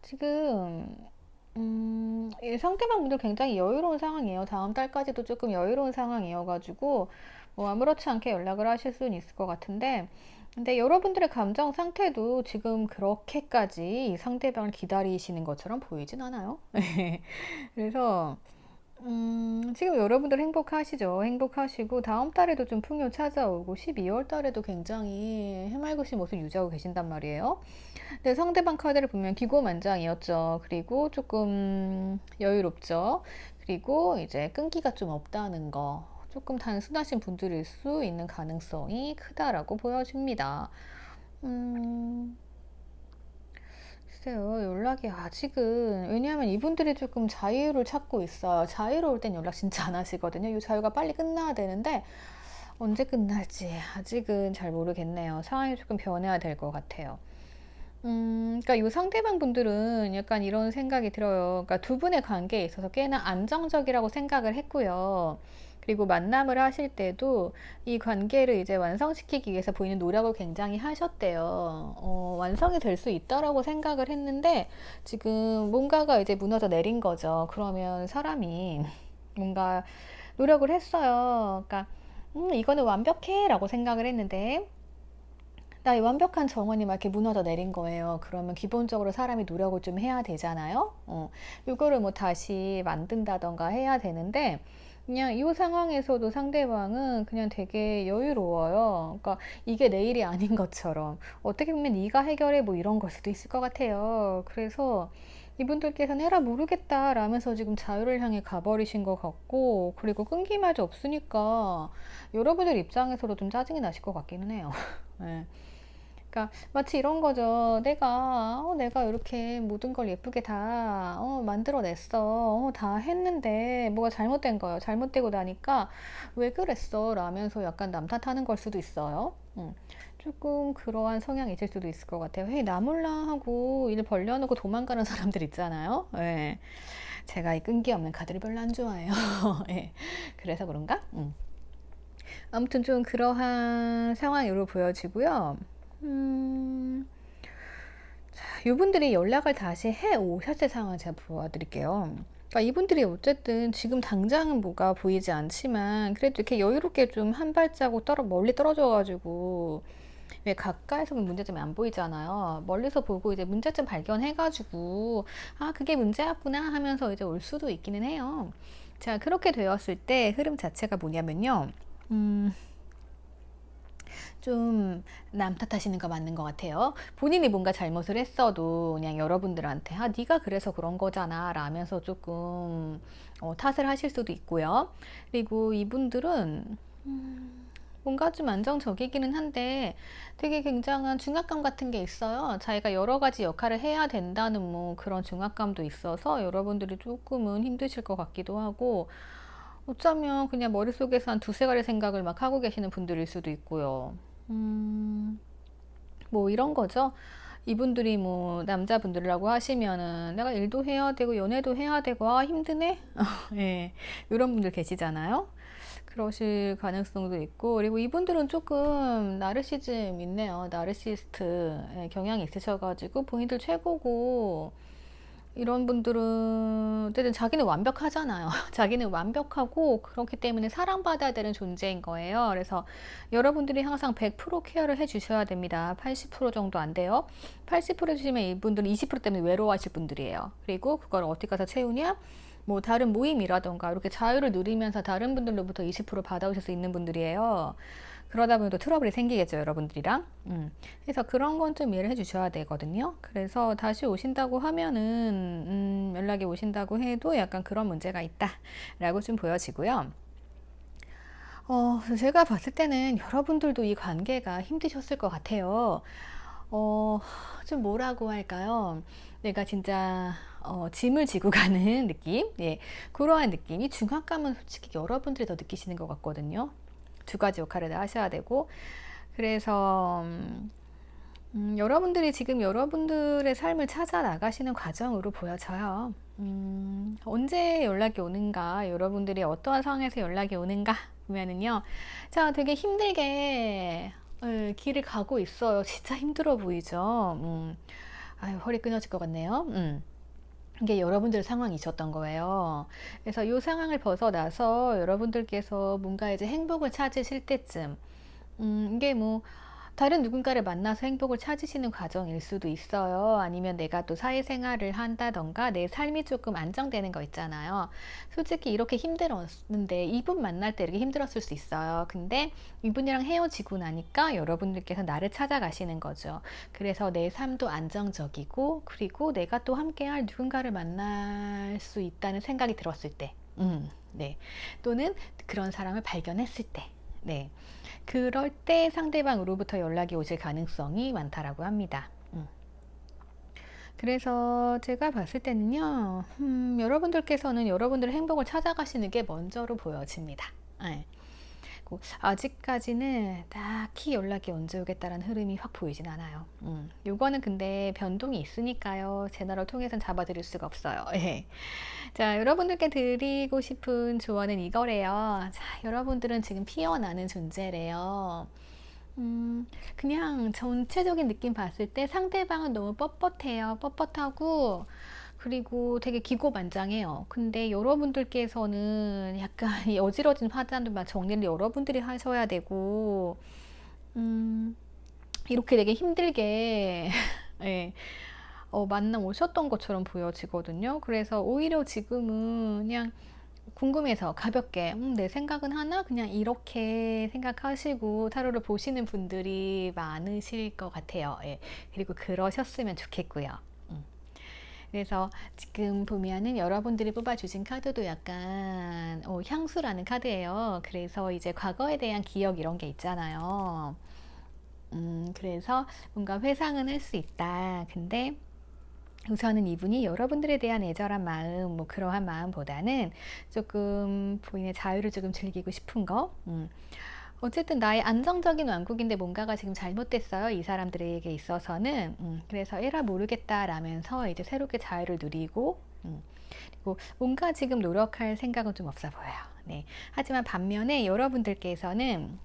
지금 상대방 분들 굉장히 여유로운 상황이에요. 다음 달까지도 조금 여유로운 상황이어가지고 뭐 아무렇지 않게 연락을 하실 수는 있을 것 같은데, 근데 여러분들의 감정 상태도 지금 그렇게까지 상대방을 기다리시는 것처럼 보이진 않아요. 그래서 지금 여러분들 행복하시죠? 행복하시고 다음 달에도 좀 풍요 찾아오고 12월 달에도 굉장히 해맑으신 모습 유지하고 계신단 말이에요. 근데 상대방 카드를 보면 기고만장이었죠. 그리고 조금 여유롭죠. 그리고 이제 끈기가 좀 없다는 거. 조금 단순하신 분들일 수 있는 가능성이 크다라고 보여집니다. 글쎄요, 연락이 아직은, 왜냐하면 이분들이 조금 자유를 찾고 있어요. 자유로울 땐 연락 진짜 안 하시거든요. 이 자유가 빨리 끝나야 되는데, 언제 끝날지 아직은 잘 모르겠네요. 상황이 조금 변해야 될 것 같아요. 그러니까 요 상대방 분들은 약간 이런 생각이 들어요. 그러니까 두 분의 관계에 있어서 꽤나 안정적이라고 생각을 했고요. 그리고 만남을 하실 때도 이 관계를 이제 완성시키기 위해서 본인은 노력을 굉장히 하셨대요. 완성이 될 수 있다라고 생각을 했는데 지금 뭔가가 이제 무너져 내린 거죠. 그러면 사람이 뭔가 노력을 했어요. 그러니까 이거는 완벽해라고 생각을 했는데 나의 완벽한 정원이 막 이렇게 무너져 내린 거예요. 그러면 기본적으로 사람이 노력을 좀 해야 되잖아요. 이거를 뭐 다시 만든다던가 해야 되는데 그냥 이 상황에서도 상대방은 그냥 되게 여유로워요. 그러니까 이게 내 일이 아닌 것처럼 어떻게 보면 네가 해결해 뭐 이런 걸 수도 있을 것 같아요. 그래서 이분들께서는 해라 모르겠다 라면서 지금 자유를 향해 가버리신 것 같고 그리고 끈기마저 없으니까 여러분들 입장에서도 좀 짜증이 나실 것 같기는 해요. 네. 그러니까 마치 이런 거죠. 내가 이렇게 모든 걸 예쁘게 다 만들어냈어. 다 했는데 뭐가 잘못된 거예요. 잘못되고 나니까 왜 그랬어? 라면서 약간 남 탓하는 걸 수도 있어요. 조금 그러한 성향이 있을 수도 있을 것 같아요. 헤이, 나 몰라 하고 일 벌려놓고 도망가는 사람들 있잖아요. 예. 제가 이 끈기 없는 카드를 별로 안 좋아해요. 예. 그래서 그런가? 아무튼 좀 그러한 상황으로 보여지고요. 이분들이 연락을 다시 해 오셨을 상황을 제가 보여드릴게요. 그러니까 이분들이 어쨌든 지금 당장은 뭐가 보이지 않지만 그래도 이렇게 여유롭게 좀 한 발자국 멀리 떨어져가지고 왜 가까이서 보면 문제점이 안 보이잖아요. 멀리서 보고 이제 문제점 발견해가지고 아 그게 문제였구나 하면서 이제 올 수도 있기는 해요. 자 그렇게 되었을 때 흐름 자체가 뭐냐면요. 좀 남 탓하시는 거 맞는 것 같아요. 본인이 뭔가 잘못을 했어도 그냥 여러분들한테 아 네가 그래서 그런 거잖아 라면서 조금 탓을 하실 수도 있고요. 그리고 이분들은 뭔가 좀 안정적이기는 한데 되게 굉장한 중압감 같은 게 있어요. 자기가 여러 가지 역할을 해야 된다는 뭐 그런 중압감도 있어서 여러분들이 조금은 힘드실 것 같기도 하고 어쩌면 그냥 머릿속에서 한 두세 가지 생각을 막 하고 계시는 분들일 수도 있고요. 뭐 이런 거죠. 이분들이 뭐 남자분들이라고 하시면은 내가 일도 해야 되고 연애도 해야 되고 아 힘드네. 예, 이런 분들 계시잖아요. 그러실 가능성도 있고 그리고 이분들은 조금 나르시즘 있네요. 나르시스트 경향이 있으셔가지고 본인들 최고고 이런 분들은 어쨌든 자기는 완벽하잖아요. 자기는 완벽하고 그렇기 때문에 사랑받아야 되는 존재인 거예요. 그래서 여러분들이 항상 100% 케어를 해주셔야 됩니다. 80% 정도 안 돼요. 80% 해주시면 이분들은 20% 때문에 외로워하실 분들이에요. 그리고 그걸 어디 가서 채우냐? 뭐 다른 모임이라던가 이렇게 자유를 누리면서 다른 분들로부터 20% 받아오실 수 있는 분들이에요. 그러다 보면 또 트러블이 생기겠죠, 여러분들이랑. 그래서 그런 건 좀 이해를 해주셔야 되거든요. 그래서 다시 오신다고 하면은, 연락이 오신다고 해도 약간 그런 문제가 있다라고 좀 보여지고요. 제가 봤을 때는 여러분들도 이 관계가 힘드셨을 것 같아요. 어, 좀 뭐라고 할까요? 내가 진짜 짐을 지고 가는 느낌? 예, 그러한 느낌이 중압감은 솔직히 여러분들이 더 느끼시는 것 같거든요. 두 가지 역할을 다 하셔야 되고 그래서 여러분들이 지금 여러분들의 삶을 찾아 나가시는 과정으로 보여져요. 언제 연락이 오는가, 여러분들이 어떠한 상황에서 연락이 오는가 보면은요, 자, 되게 힘들게 길을 가고 있어요. 진짜 힘들어 보이죠. 아유, 허리 끊어질 것 같네요. 이게 여러분들 상황이셨던 거예요. 그래서 이 상황을 벗어나서 여러분들께서 뭔가 이제 행복을 찾으실 때쯤, 이게 뭐, 다른 누군가를 만나서 행복을 찾으시는 과정일 수도 있어요. 아니면 내가 또 사회생활을 한다던가 내 삶이 조금 안정되는 거 있잖아요. 솔직히 이렇게 힘들었는데 이분 만날 때 이렇게 힘들었을 수 있어요. 근데 이분이랑 헤어지고 나니까 여러분들께서 나를 찾아가시는 거죠. 그래서 내 삶도 안정적이고 그리고 내가 또 함께할 누군가를 만날 수 있다는 생각이 들었을 때, 네. 또는 그런 사람을 발견했을 때, 네. 그럴 때 상대방으로부터 연락이 오실 가능성이 많다라고 합니다. 그래서 제가 봤을 때는요, 여러분들께서는 여러분들의 행복을 찾아가시는 게 먼저로 보여집니다. 네. 그리고 아직까지는 딱히 연락이 언제 오겠다라는 흐름이 확 보이진 않아요. 요거는 근데 변동이 있으니까요. 제너럴 통해서는 잡아드릴 수가 없어요. 예. 자, 여러분들께 드리고 싶은 조언은 이거래요. 자, 여러분들은 지금 피어나는 존재래요. 그냥 전체적인 느낌 봤을 때 상대방은 너무 뻣뻣해요. 뻣뻣하고, 그리고 되게 기고만장해요. 근데 여러분들께서는 약간 이 어지러진 화단들만 정리를 여러분들이 하셔야 되고, 이렇게 되게 힘들게, 예, 만나 오셨던 것처럼 보여지거든요. 그래서 오히려 지금은 그냥 궁금해서 가볍게 내 생각은 하나? 그냥 이렇게 생각하시고 타로를 보시는 분들이 많으실 것 같아요. 예. 그리고 그러셨으면 좋겠고요. 그래서 지금 보면은 여러분들이 뽑아주신 카드도 약간 향수라는 카드예요. 그래서 이제 과거에 대한 기억 이런 게 있잖아요. 그래서 뭔가 회상은 할 수 있다. 근데 우선은 이분이 여러분들에 대한 애절한 마음, 뭐 그러한 마음보다는 조금 본인의 자유를 조금 즐기고 싶은 거. 어쨌든 나의 안정적인 왕국인데 뭔가가 지금 잘못됐어요. 이 사람들에게 있어서는. 그래서 에라 모르겠다라면서 이제 새롭게 자유를 누리고, 그리고 뭔가 지금 노력할 생각은 좀 없어 보여요. 네. 하지만 반면에 여러분들께서는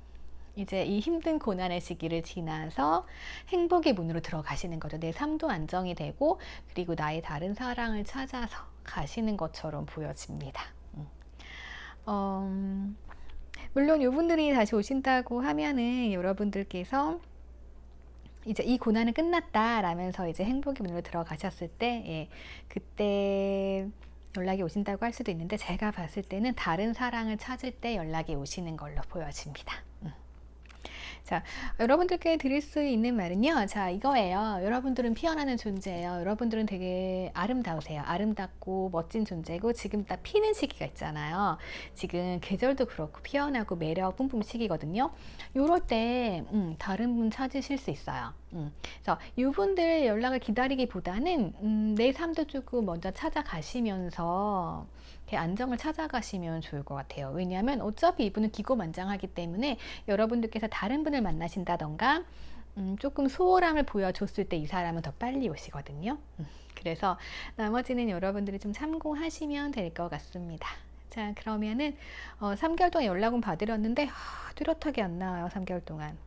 이제 이 힘든 고난의 시기를 지나서 행복의 문으로 들어가시는 거죠. 내 삶도 안정이 되고, 그리고 나의 다른 사랑을 찾아서 가시는 것처럼 보여집니다. 물론 이분들이 다시 오신다고 하면은 여러분들께서 이제 이 고난은 끝났다라면서 이제 행복의 문으로 들어가셨을 때, 예, 그때 연락이 오신다고 할 수도 있는데, 제가 봤을 때는 다른 사랑을 찾을 때 연락이 오시는 걸로 보여집니다. 자, 여러분들께 드릴 수 있는 말은요. 자, 이거예요. 여러분들은 피어나는 존재예요. 여러분들은 되게 아름다우세요. 아름답고 멋진 존재고 지금 딱 피는 시기가 있잖아요. 지금 계절도 그렇고 피어나고 매력 뿜뿜 시기거든요. 요럴 때 다른 분 찾으실 수 있어요. 그래서 이분들 연락을 기다리기보다는 내 삶도 조금 먼저 찾아가시면서 안정을 찾아가시면 좋을 것 같아요. 왜냐하면 어차피 이분은 기고만장하기 때문에 여러분들께서 다른 분을 만나신다던가 조금 소홀함을 보여줬을 때 이 사람은 더 빨리 오시거든요. 그래서 나머지는 여러분들이 좀 참고하시면 될 것 같습니다. 자, 그러면은 3개월 동안 연락은 받으렸는데 뚜렷하게 안 나와요. 3개월 동안.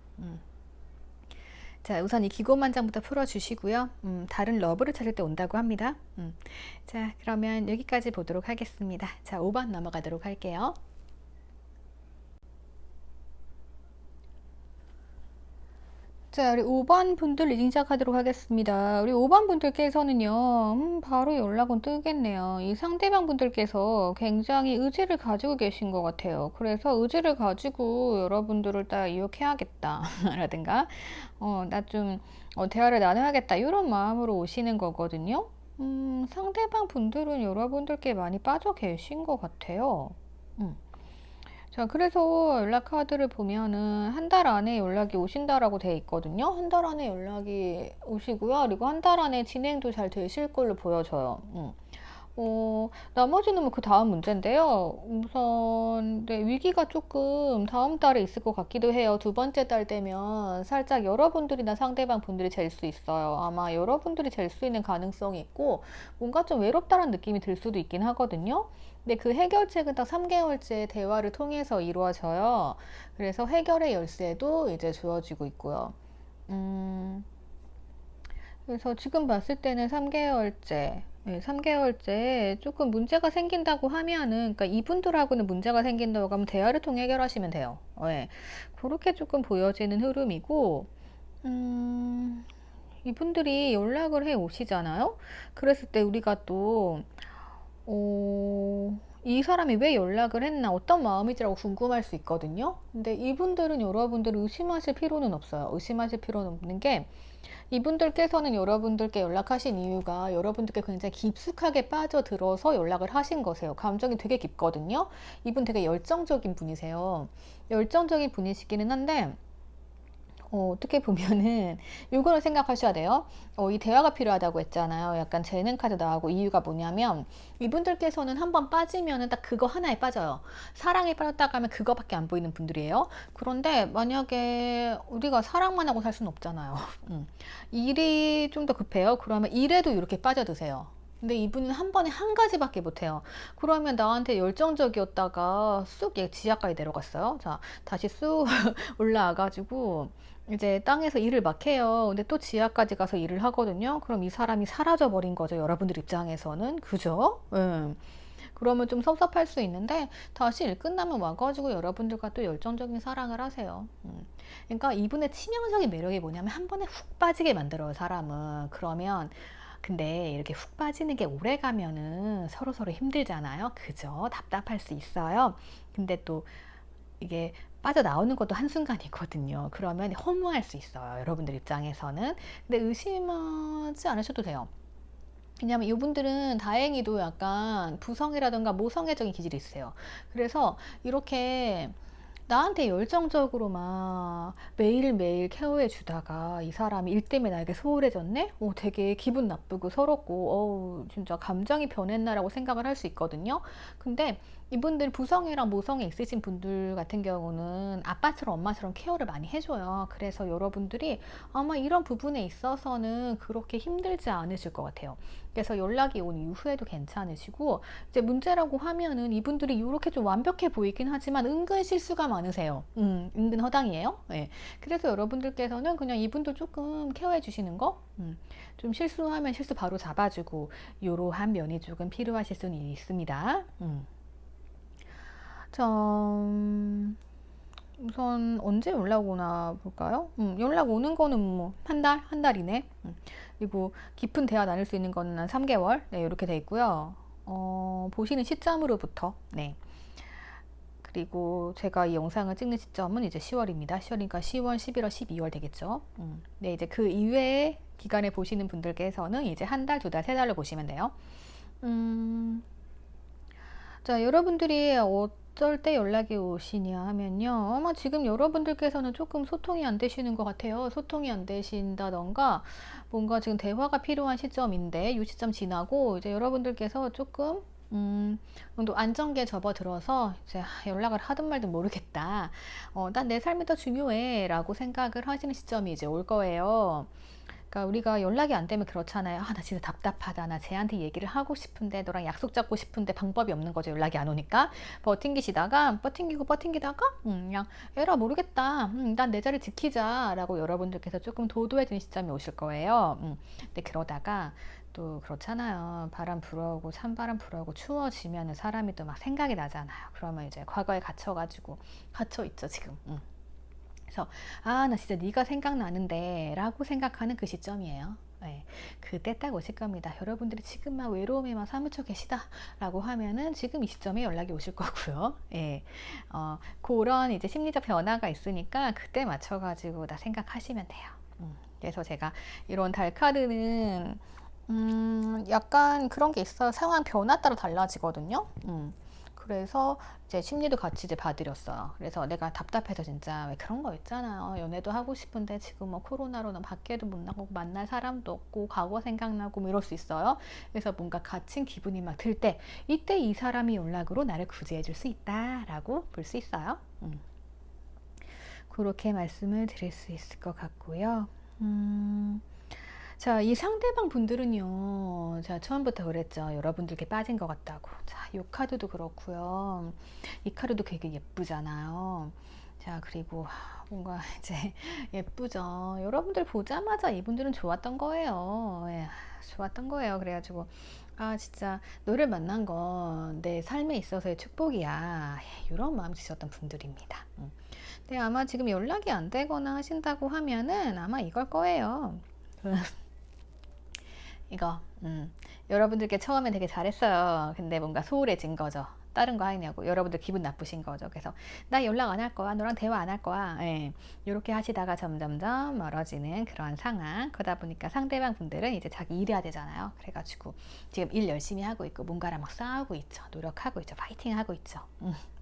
자, 우선 이 기고만장부터 풀어주시고요. 다른 러브를 찾을 때 온다고 합니다. 자, 그러면 여기까지 보도록 하겠습니다. 자, 5번 넘어가도록 할게요. 자, 우리 5번 분들 리딩 시작하도록 하겠습니다. 우리 5번 분들께서는요, 바로 연락은 뜨겠네요. 이 상대방 분들께서 굉장히 의지를 가지고 계신 것 같아요. 그래서 의지를 가지고 여러분들을 딱 유혹해야겠다. 라든가, 나 좀, 대화를 나눠야겠다. 이런 마음으로 오시는 거거든요. 상대방 분들은 여러분들께 많이 빠져 계신 것 같아요. 자, 그래서 연락 카드를 보면은 한 달 안에 연락이 오신다라고 되어 있거든요. 한 달 안에 연락이 오시고요. 그리고 한 달 안에 진행도 잘 되실 걸로 보여져요. 나머지는 뭐 그 다음 문제인데요. 우선, 네, 위기가 조금 다음 달에 있을 것 같기도 해요. 두 번째 달 되면 살짝 여러분들이나 상대방 분들이 잴 수 있어요. 아마 여러분들이 잴 수 있는 가능성이 있고, 뭔가 좀 외롭다는 느낌이 들 수도 있긴 하거든요. 근데 그 해결책은 딱 3개월째 대화를 통해서 이루어져요. 그래서 해결의 열쇠도 이제 주어지고 있고요. 그래서 지금 봤을 때는 3개월째, 네, 3개월째 조금 문제가 생긴다고 하면은, 그러니까 이분들하고는 문제가 생긴다고 하면 대화를 통해 해결하시면 돼요. 네, 그렇게 조금 보여지는 흐름이고, 이분들이 연락을 해 오시잖아요? 그랬을 때 우리가 또, 이 사람이 왜 연락을 했나, 어떤 마음이지라고 궁금할 수 있거든요? 근데 이분들은 여러분들을 의심하실 필요는 없어요. 의심하실 필요는 없는 게, 이분들께서는 여러분들께 연락하신 이유가 여러분들께 굉장히 깊숙하게 빠져들어서 연락을 하신 거세요. 감정이 되게 깊거든요. 이분 되게 열정적인 분이세요. 열정적인 분이시기는 한데, 어떻게 보면은 요거를 생각하셔야 돼요. 이 대화가 필요하다고 했잖아요. 약간 재능 카드 나오고 이유가 뭐냐면 이분들께서는 한번 빠지면은 딱 그거 하나에 빠져요. 사랑에 빠졌다가 하면 그거밖에 안 보이는 분들이에요. 그런데 만약에 우리가 사랑만 하고 살 수는 없잖아요. 일이 좀 더 급해요. 그러면 일에도 이렇게 빠져드세요. 근데 이분은 한 번에 한 가지밖에 못해요. 그러면 나한테 열정적이었다가 쑥 지하까지 내려갔어요. 자, 다시 쑥 올라와가지고 이제 땅에서 일을 막 해요. 근데 또 지하까지 가서 일을 하거든요. 그럼 이 사람이 사라져 버린 거죠. 여러분들 입장에서는. 그죠? 그러면 좀 섭섭할 수 있는데 다시 일 끝나면 와가지고 여러분들과 또 열정적인 사랑을 하세요. 그러니까 이분의 치명적인 매력이 뭐냐면 한 번에 훅 빠지게 만들어요, 사람은. 그러면 근데 이렇게 훅 빠지는 게 오래 가면은 서로서로 힘들잖아요. 그죠? 답답할 수 있어요. 근데 또 이게 빠져나오는 것도 한순간이거든요. 그러면 허무할 수 있어요. 여러분들 입장에서는. 근데 의심하지 않으셔도 돼요. 왜냐면 이분들은 다행히도 약간 부성애라든가 모성애적인 기질이 있어요. 그래서 이렇게 나한테 열정적으로 막 매일매일 케어해 주다가 이 사람이 일 때문에 나에게 소홀해졌네? 되게 기분 나쁘고 서럽고, 진짜 감정이 변했나라고 생각을 할 수 있거든요. 근데 이분들 부성애랑 모성애 있으신 분들 같은 경우는 아빠처럼 엄마처럼 케어를 많이 해줘요. 그래서 여러분들이 아마 이런 부분에 있어서는 그렇게 힘들지 않으실 것 같아요. 그래서 연락이 온 이후에도 괜찮으시고, 이제 문제라고 하면은 이분들이 이렇게 좀 완벽해 보이긴 하지만 은근 실수가 많으세요. 은근 허당이에요. 네. 그래서 여러분들께서는 그냥 이분들 조금 케어해 주시는 거, 좀 실수하면 실수 바로 잡아주고, 이러한 면이 조금 필요하실 수는 있습니다. 자, 우선 언제 연락 오나 볼까요? 연락 오는 거는 뭐 한 달이네. 그리고 깊은 대화 나눌 수 있는 거는 한 3개월. 네, 이렇게 돼 있고요. 보시는 시점으로부터. 네. 그리고 제가 이 영상을 찍는 시점은 이제 10월입니다. 10월이니까 10월, 11월, 12월 되겠죠. 네, 이제 그 이외의 기간에 보시는 분들께서는 이제 한 달, 두 달, 세 달로 보시면 돼요. 자, 여러분들이 어떨 때 연락이 오시냐 하면요. 아마 지금 여러분들께서는 조금 소통이 안 되시는 것 같아요. 소통이 안 되신다던가 뭔가 지금 대화가 필요한 시점인데 이 시점 지나고 이제 여러분들께서 조금 정도 안정기에 접어들어서 이제 연락을 하든 말든 모르겠다. 난 내 삶이 더 중요해 라고 생각을 하시는 시점이 이제 올 거예요. 그러니까 우리가 연락이 안 되면 그렇잖아요. 나 진짜 답답하다. 나 쟤한테 얘기를 하고 싶은데 너랑 약속 잡고 싶은데 방법이 없는 거죠. 연락이 안 오니까. 버팅기다가 그냥 에라 모르겠다. 난 내 자리 지키자 라고 여러분들께서 조금 도도해지는 시점이 오실 거예요. 근데 그러다가 또 그렇잖아요. 바람 불어오고 찬바람 불어오고 추워지면 사람이 또 막 생각이 나잖아요. 그러면 이제 과거에 갇혀 있죠 지금. 그래서 나 진짜 네가 생각나는데 라고 생각하는 그 시점이에요. 네, 그때 딱 오실 겁니다. 여러분들이 지금 막 외로움에만 사무쳐 계시다 라고 하면은 지금 이 시점에 연락이 오실 거고요. 예, 그런 이제 심리적 변화가 있으니까 그때 맞춰가지고 다 생각하시면 돼요. 그래서 제가 이런 달 카드는 약간 그런 게 있어요. 상황 변화 따라 달라지거든요. 그래서 이제 심리도 같이 이제 봐드렸어요. 그래서 내가 답답해서 진짜 왜 그런 거 있잖아요. 연애도 하고 싶은데 지금 뭐 코로나로는 밖에도 못 나가고 만날 사람도 없고 과거 생각나고 뭐 이럴 수 있어요. 그래서 뭔가 갇힌 기분이 막 들 때 이때 이 사람이 연락으로 나를 구제해 줄 수 있다라고 볼 수 있어요. 그렇게 말씀을 드릴 수 있을 것 같고요. 자, 이 상대방 분들은요, 자, 처음부터 그랬죠. 여러분들께 빠진 것 같다고. 자, 이 카드도 그렇고요. 이 카드도 되게 예쁘잖아요. 자, 그리고 뭔가 이제 예쁘죠. 여러분들 보자마자 이분들은 좋았던 거예요. 예, 좋았던 거예요. 그래가지고, 진짜 너를 만난 건 내 삶에 있어서의 축복이야. 이런 마음 드셨던 분들입니다. 근데 아마 지금 연락이 안 되거나 하신다고 하면은 아마 이걸 거예요. 이거 여러분들께 처음에 되게 잘했어요. 근데 뭔가 소홀해진 거죠. 다른 거 하냐고 여러분들 기분 나쁘신 거죠. 그래서 나 연락 안 할 거야, 너랑 대화 안 할 거야, 예. 이렇게 하시다가 점점점 멀어지는 그런 상황. 그러다 보니까 상대방 분들은 이제 자기 일해야 되잖아요. 그래가지고 지금 일 열심히 하고 있고 뭔가랑 막 싸우고 있죠. 노력하고 있죠. 파이팅 하고 있죠.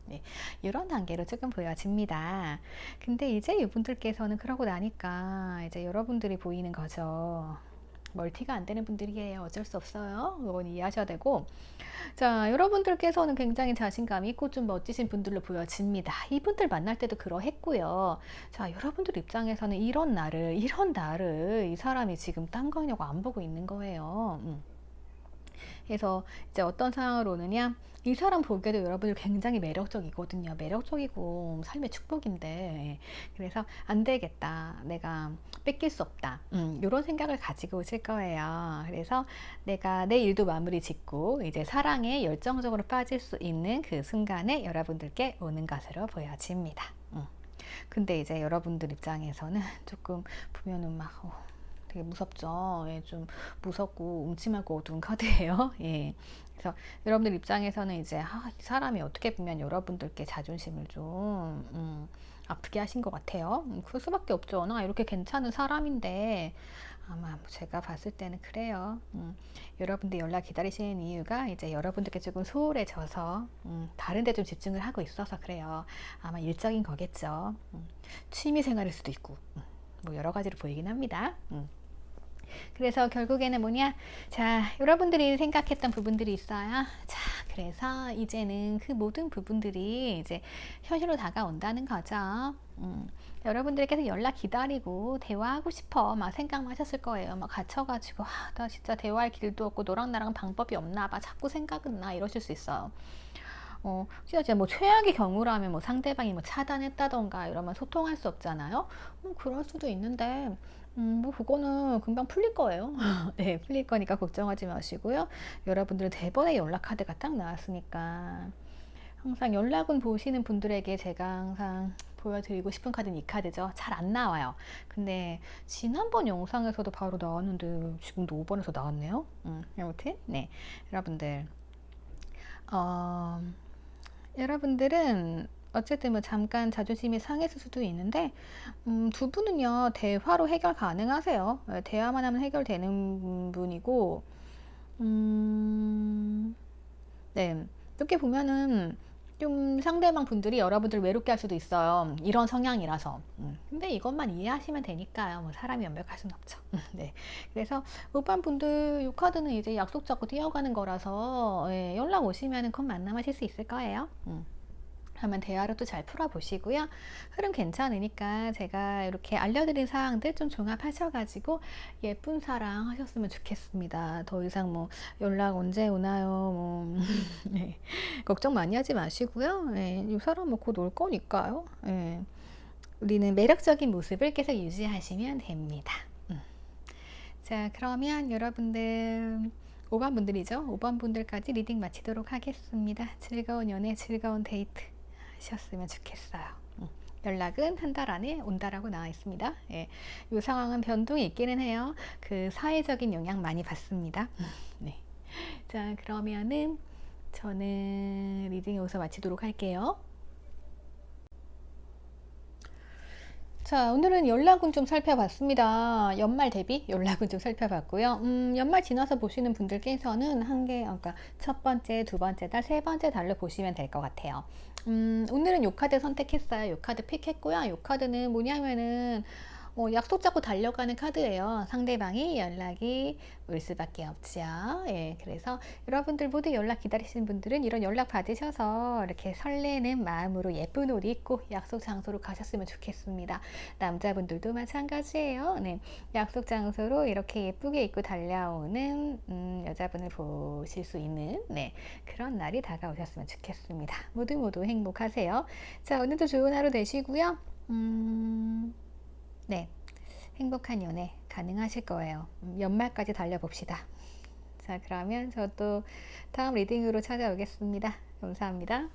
네, 이런 단계로 조금 보여집니다. 근데 이제 이분들께서는 그러고 나니까 이제 여러분들이 보이는 거죠. 멀티가 안 되는 분들이에요. 어쩔 수 없어요. 이건 이해하셔야 되고. 자, 여러분들께서는 굉장히 자신감 있고 좀 멋지신 분들로 보여집니다. 이분들 만날 때도 그러했고요. 자, 여러분들 입장에서는 이런 나를 이 사람이 지금 딴 거냐고 안 보고 있는 거예요. 그래서 이제 어떤 상황으로 오느냐, 이 사람 보기에도 여러분들 굉장히 매력적이거든요. 매력적이고 삶의 축복인데, 그래서 안 되겠다, 내가 뺏길 수 없다, 이런 생각을 가지고 오실 거예요. 그래서 내가 내 일도 마무리 짓고 이제 사랑에 열정적으로 빠질 수 있는 그 순간에 여러분들께 오는 것으로 보여집니다. 근데 이제 여러분들 입장에서는 조금 보면은 막 되게 무섭죠. 예, 좀 무섭고 음침하고 어두운 카드예요. 예. 그래서 여러분들 입장에서는 이제 이 사람이 어떻게 보면 여러분들께 자존심을 좀 아프게 하신 것 같아요. 그럴 수밖에 없죠. 나 이렇게 괜찮은 사람인데 아마 제가 봤을 때는 그래요. 여러분들 연락 기다리시는 이유가 이제 여러분들께 조금 소홀해져서 다른 데 좀 집중을 하고 있어서 그래요. 아마 일적인 거겠죠. 취미 생활일 수도 있고 뭐 여러 가지로 보이긴 합니다. 그래서 결국에는 뭐냐, 자, 여러분들이 생각했던 부분들이 있어요. 자, 그래서 이제는 그 모든 부분들이 이제 현실로 다가온다는 거죠. 여러분들께서 연락 기다리고 대화하고 싶어 막 생각만 하셨을 거예요. 막 갇혀가지고 나 진짜 대화할 길도 없고 너랑 나랑 방법이 없나 봐, 자꾸 생각은 나, 이러실 수 있어요. 진짜 뭐 최악의 경우라면 뭐 상대방이 뭐 차단했다던가 이러면 소통할 수 없잖아요. 그럴 수도 있는데 뭐 그거는 금방 풀릴 거예요. 네, 풀릴 거니까 걱정하지 마시고요. 여러분들은 대번에 연락 카드가 딱 나왔으니까 항상 연락은 보시는 분들에게 제가 항상 보여드리고 싶은 카드는 이 카드죠. 잘 안 나와요. 근데 지난번 영상에서도 바로 나왔는데 지금도 5번에서 나왔네요. 아무튼 네, 여러분들 여러분들은 어쨌든 뭐 잠깐 자존심이 상했을 수도 있는데 두 분은요 대화로 해결 가능하세요. 대화만 하면 해결되는 분이고 네, 이렇게 보면은 좀 상대방 분들이 여러분들 외롭게 할 수도 있어요. 이런 성향이라서. 근데 이것만 이해하시면 되니까요. 뭐 사람이 완벽할 수는 없죠. 네. 그래서 오빠 분들 이 카드는 이제 약속 잡고 뛰어가는 거라서 예, 연락 오시면은 곧 만남하실 수 있을 거예요. 한번 대화로 또 잘 풀어보시고요. 흐름 괜찮으니까 제가 이렇게 알려드린 사항들 좀 종합하셔가지고 예쁜 사랑 하셨으면 좋겠습니다. 더 이상 뭐 연락 언제 오나요? 뭐 네. 걱정 많이 하지 마시고요. 네. 이 사람 뭐 곧 올 거니까요. 네. 우리는 매력적인 모습을 계속 유지하시면 됩니다. 자, 그러면 여러분들 5번 분들이죠. 5번 분들까지 리딩 마치도록 하겠습니다. 즐거운 연애, 즐거운 데이트 하셨으면 좋겠어요. 연락은 한 달 안에 온다라고 나와 있습니다. 예, 이 상황은 변동이 있기는 해요. 그 사회적인 영향 많이 받습니다. 네. 자, 그러면은 저는 리딩 여기서 마치도록 할게요. 자, 오늘은 연락운 좀 살펴봤습니다. 연말 대비 연락운 좀 살펴봤고요. 연말 지나서 보시는 분들께서는 그러니까 첫 번째, 두 번째 달, 세 번째 달로 보시면 될 것 같아요. 오늘은 요 카드 선택했어요. 요 카드 픽했고요. 요 카드는 뭐냐면은 약속 잡고 달려가는 카드예요. 상대방이 연락이 올 수밖에 없죠. 예, 그래서 여러분들 모두 연락 기다리시는 분들은 이런 연락 받으셔서 이렇게 설레는 마음으로 예쁜 옷 입고 약속 장소로 가셨으면 좋겠습니다. 남자분들도 마찬가지예요. 네, 약속 장소로 이렇게 예쁘게 입고 달려오는 여자분을 보실 수 있는 네, 그런 날이 다가오셨으면 좋겠습니다. 모두 모두 행복하세요. 자, 오늘도 좋은 하루 되시고요. 네, 행복한 연애 가능하실 거예요. 연말까지 달려봅시다. 자, 그러면 저도 다음 리딩으로 찾아오겠습니다. 감사합니다.